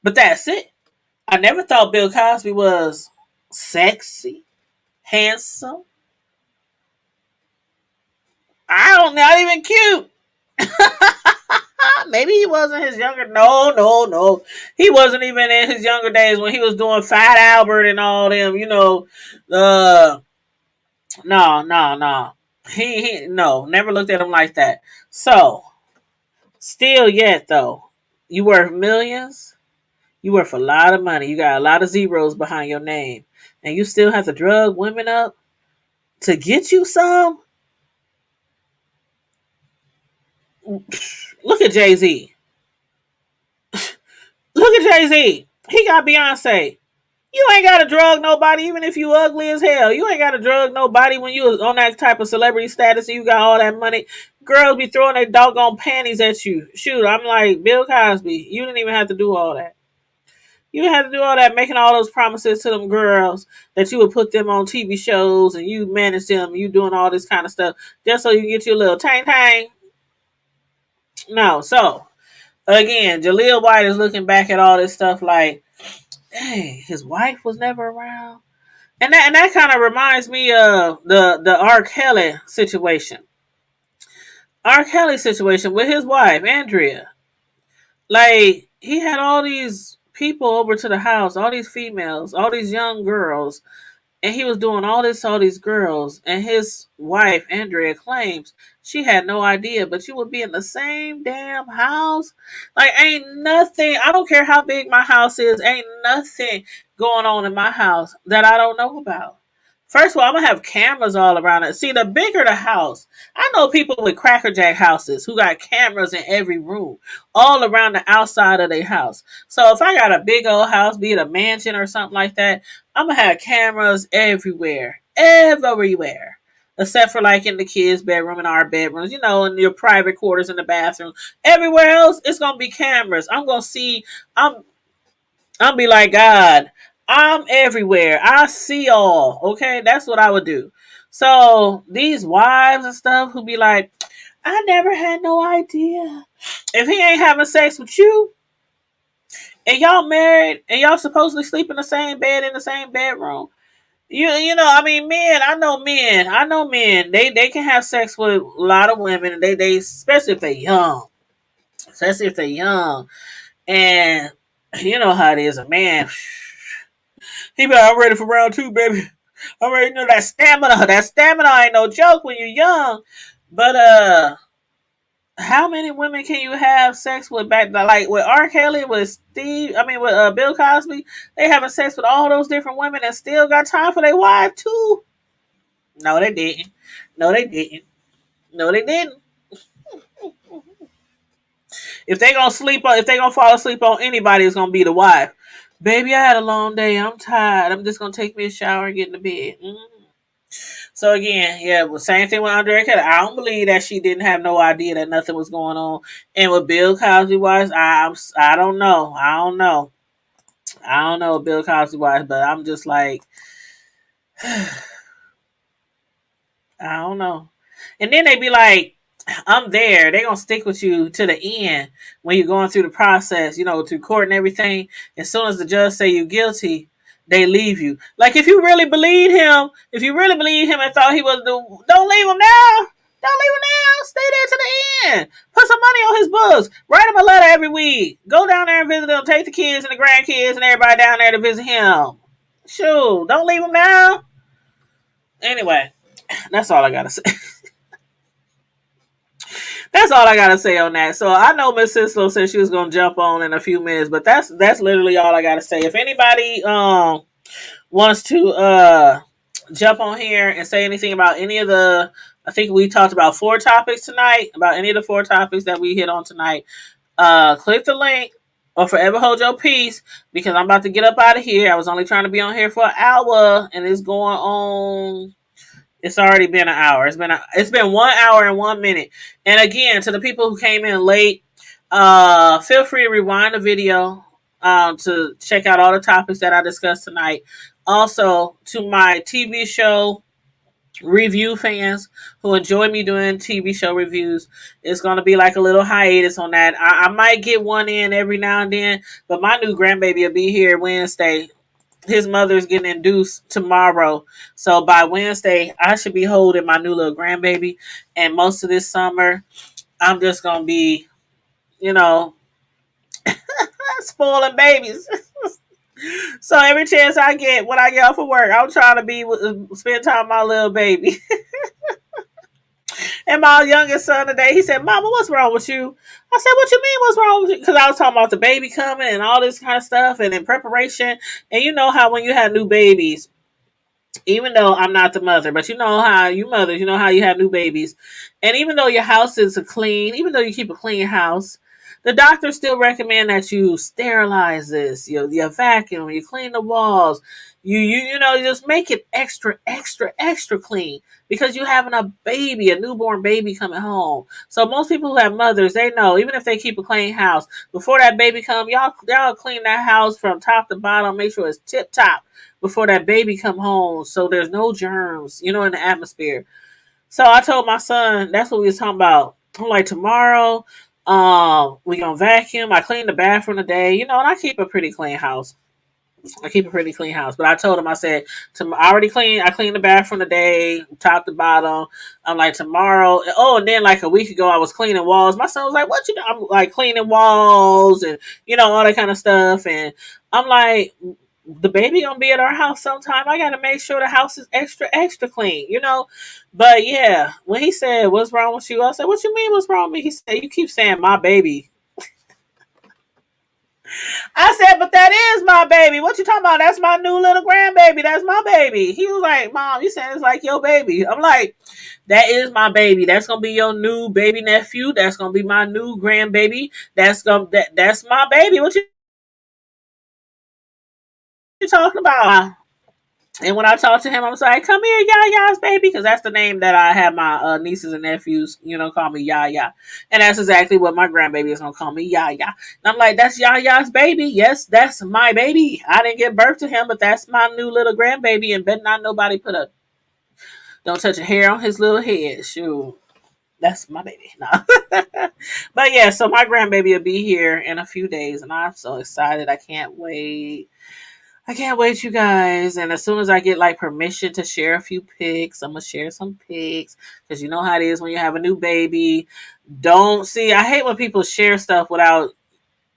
but that's it. I never thought Bill Cosby was sexy, handsome. I don't, not even cute. Maybe he was in his younger. No. He wasn't even in his younger days when he was doing Fat Albert and all them. No. He no, never looked at him like that. So, still yet though, you worth millions. You worth a lot of money. You got a lot of zeros behind your name, and you still have to drug women up to get you some. Look at Jay-Z. Look at Jay-Z. He got Beyonce. You ain't got to drug nobody, even if you ugly as hell. You ain't got to drug nobody when you was on that type of celebrity status and you got all that money. Girls be throwing their doggone panties at you. Shoot, I'm like, Bill Cosby, you didn't even have to do all that. You didn't have to do all that, making all those promises to them girls that you would put them on TV shows and you manage them, you doing all this kind of stuff just so you can get your little tang. No, so, again, Jaleel White is looking back at all this stuff like, dang, his wife was never around. And that kind of reminds me of the R. Kelly situation. R. Kelly situation with his wife, Andrea. Like, he had all these people over to the house, all these females, all these young girls, and he was doing all this to all these girls. And his wife, Andrea, claims she had no idea, but you would be in the same damn house. Like, ain't nothing, I don't care how big my house is, ain't nothing going on in my house that I don't know about. First of all, I'm gonna have cameras all around it. See, the bigger the house, I know people with Cracker Jack houses who got cameras in every room, all around the outside of their house. So if I got a big old house, be it a mansion or something like that, I'm gonna have cameras everywhere. Except for like in the kids' bedroom, in our bedrooms, in your private quarters, in the bathroom. Everywhere else, it's gonna be cameras. I'm gonna see, I'm be like, God, I'm everywhere. I see all. Okay, that's what I would do. So these wives and stuff who be like, I never had no idea. If he ain't having sex with you and y'all married and y'all supposedly sleep in the same bed in the same bedroom, I mean, men. I know men. They can have sex with a lot of women. They especially if they're young. Especially if they're young, and you know how it is. A man, he be like, I'm ready for round two, baby. I'm ready. That stamina. That stamina ain't no joke when you're young. But how many women can you have sex with back, like with R. Kelly, with with Bill Cosby? They having sex with all those different women and still got time for their wife too. No, they didn't. No, they didn't. No, they didn't. If they gonna fall asleep on anybody, it's gonna be the wife. Baby, I had a long day. I'm tired. I'm just gonna take me a shower and get in the bed. So again, yeah, well, same thing with Andrea Kelly. I don't believe that she didn't have no idea that nothing was going on. And with Bill Cosby was, I don't know. I don't know what Bill Cosby was, but I'm just like, I don't know. And then they be like, I'm there. They gonna stick with you to the end when you're going through the process, through court and everything. As soon as the judge say you're guilty, they leave you. Like if you really believe him and thought he was don't leave him now. Don't leave him now. Stay there to the end. Put some money on his books. Write him a letter every week. Go down there and visit him. Take the kids and the grandkids and everybody down there to visit him. Shoot, don't leave him now. Anyway, that's all I gotta say. That's all I gotta say on that. So I know Miss Sislo said she was gonna jump on in a few minutes, but that's literally all I gotta say. If anybody wants to jump on here and say anything about any of the, I think we talked about 4 topics tonight, about any of the 4 topics that we hit on tonight, click the link or forever hold your peace, because I'm about to get up out of here. I was only trying to be on here for an hour and it's going on. It's already been an hour. It's been 1 hour and 1 minute. And again, to the people who came in late, feel free to rewind the video to check out all the topics that I discussed tonight. Also, to my TV show review fans who enjoy me doing TV show reviews, it's going to be like a little hiatus on that. I might get one in every now and then, but my new grandbaby will be here Wednesday. His mother's getting induced tomorrow. So by Wednesday, I should be holding my new little grandbaby. And most of this summer, I'm just going to be, spoiling babies. So every chance I get when I get off of work, I'm trying to spend time with my little baby. And my youngest son today, he said, Mama, what's wrong with you? I said, what you mean what's wrong with you? Because I was talking about the baby coming and all this kind of stuff and in preparation. And you know how when you have new babies, even though I'm not the mother, but you know how you mothers, you know how you have new babies. And even though your house is even though you keep a clean house, the doctors still recommend that you sterilize this, you vacuum, you clean the walls, you just make it extra, extra, extra clean because you're having a newborn baby coming home. So most people who have mothers, they know even if they keep a clean house, before that baby come, y'all clean that house from top to bottom, make sure it's tip top before that baby come home, so there's no germs, in the atmosphere. So I told my son, that's what we was talking about. I'm like, tomorrow, we gonna vacuum. I clean the bathroom today, and I keep a pretty clean house. But I told him, I said, I cleaned the bathroom today, top to bottom. I'm like, tomorrow. Oh, and then like a week ago, I was cleaning walls. My son was like, what you doing? I'm like cleaning walls and, all that kind of stuff. And I'm like, the baby gonna be at our house sometime. I gotta make sure the house is extra, extra clean. But yeah, when he said, what's wrong with you? I said, what you mean what's wrong with me? He said, you keep saying my baby. I said, but that is my baby. What you talking about? That's my new little grandbaby. That's my baby. He was like, Mom, you saying it's like your baby. I'm like, that is my baby. That's gonna be your new baby nephew. That's gonna be my new grandbaby. That's my baby. What you talking about? And when I talked to him, I was like, come here, Yaya's baby, because that's the name that I have my nieces and nephews, call me Yaya. And that's exactly what my grandbaby is going to call me, Yaya. And I'm like, that's Yaya's baby. Yes, that's my baby. I didn't give birth to him, but that's my new little grandbaby. And bet not nobody don't touch a hair on his little head. Shoot. That's my baby. No. But yeah, so my grandbaby will be here in a few days. And I'm so excited. I can't wait. You guys. And as soon as I get like permission to share a few pics, I'm gonna share some pics because you know how it is when you have a new baby. I hate when people share stuff without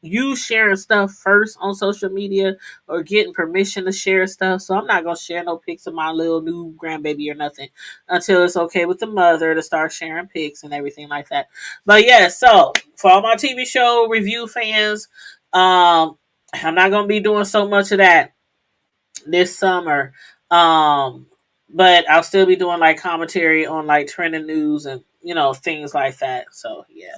you sharing stuff first on social media or getting permission to share stuff. So I'm not gonna share no pics of my little new grandbaby or nothing until it's okay with the mother to start sharing pics and everything like that. But yeah, so for all my TV show review fans, I'm not gonna be doing so much of that this summer. Um, but I'll still be doing like commentary on like trending news and things like that. So yeah.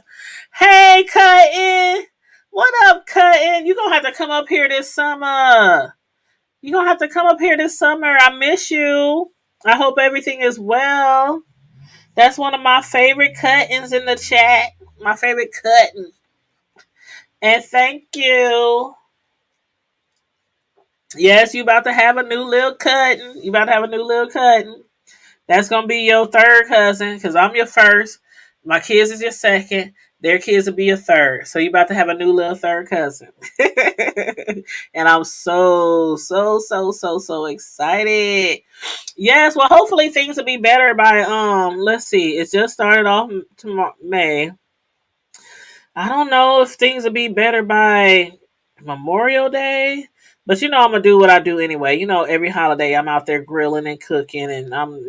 Hey, Cuttin, what up, Cuttin? You gonna have to come up here this summer. You gonna have to come up here this summer. I miss you. I hope everything is well. That's one of my favorite Cuttins in the chat. My favorite Cuttin. And thank you. Yes, you about to have a new little Cuttin. You about to have a new little Cuttin. That's gonna be your third cousin, because I'm your first. My kids is your second. Their kids will be your third. So you about to have a new little third cousin. And I'm so excited. Yes, well hopefully things will be better by let's see. It just started off tomorrow May. I don't know if things will be better by Memorial Day. But I'm gonna do what I do anyway. Every holiday I'm out there grilling and cooking and I'm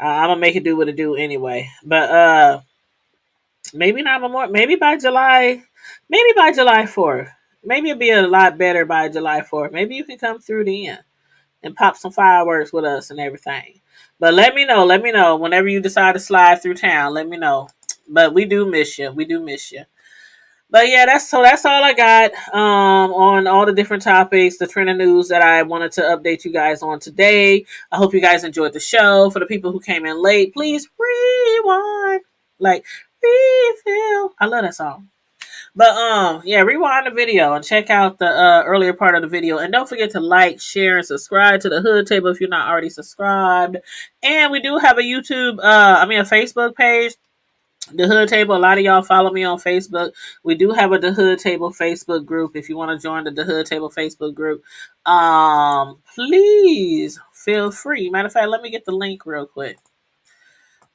gonna make it do what it do anyway. But maybe not Memorial. Maybe by July 4th. Maybe it'll be a lot better by July 4th. Maybe you can come through then and pop some fireworks with us and everything. But let me know. Let me know whenever you decide to slide through town. Let me know. But we do miss you. We do miss you. But yeah, that's all I got on all the different topics, the trending news that I wanted to update you guys on today. I hope you guys enjoyed the show. For the people who came in late, please rewind, like refill. I love that song. But yeah, rewind the video and check out the earlier part of the video, and don't forget to like, share, and subscribe to the Hood Table if you're not already subscribed. And we do have a a Facebook page. The Hood Table. A lot of y'all follow me on Facebook. We do have a The Hood Table Facebook group. If you want to join the Hood Table Facebook group, please feel free. Matter of fact, let me get the link real quick.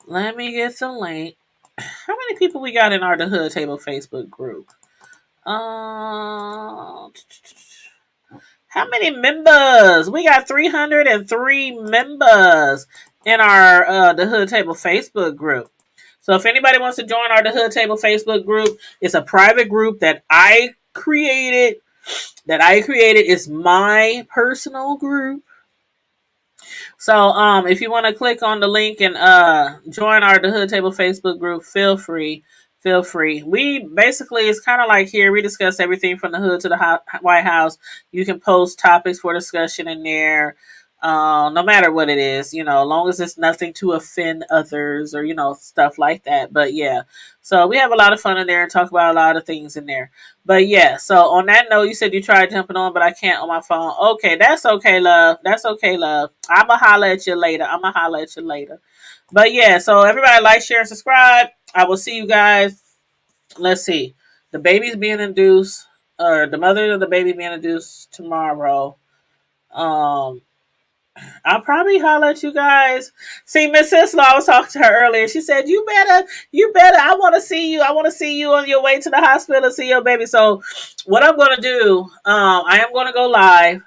Let me get the link. How many people we got in our The Hood Table Facebook group? How many members? We got 303 members in our The Hood Table Facebook group. So if anybody wants to join our The Hood Table Facebook group, it's a private group that I created. It's my personal group. So if you want to click on the link and join our The Hood Table Facebook group, feel free. Feel free. We basically, it's kind of like here, we discuss everything from the hood to the White House. You can post topics for discussion in there. No matter what it is, as long as it's nothing to offend others or, stuff like that. But yeah, so we have a lot of fun in there and talk about a lot of things in there. But yeah, so on that note, you said you tried jumping on, but I can't on my phone. Okay, that's okay, love. That's okay, love. I'ma holler at you later. But yeah, so everybody like, share, and subscribe. I will see you guys. Let's see. The baby's being induced, or the mother of the baby being induced tomorrow. I'll probably holler at you guys. See, Miss Sisla, I was talking to her earlier. She said, you better, I want to see you. I want to see you on your way to the hospital to see your baby. So what I'm going to do, I am going to go live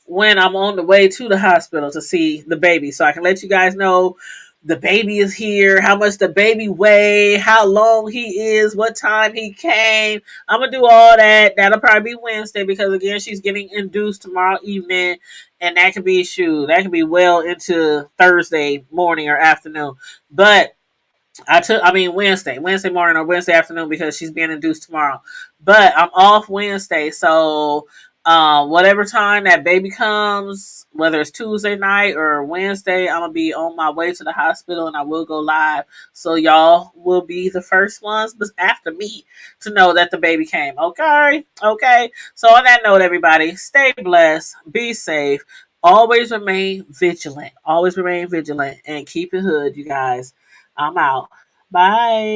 when I'm on the way to the hospital to see the baby. So I can let you guys know the baby is here, how much the baby weigh, how long he is, what time he came. I'm going to do all that. That'll probably be Wednesday because, again, she's getting induced tomorrow evening. And that could be, that could be well into Thursday morning or afternoon. But Wednesday morning or Wednesday afternoon because she's being induced tomorrow. But I'm off Wednesday, so whatever time that baby comes, whether it's Tuesday night or Wednesday, I'm gonna be on my way to the hospital and I will go live. So y'all will be the first ones after me to know that the baby came. Okay. So on that note, everybody, stay blessed, be safe, always remain vigilant, and keep it hood, you guys. I'm out. Bye.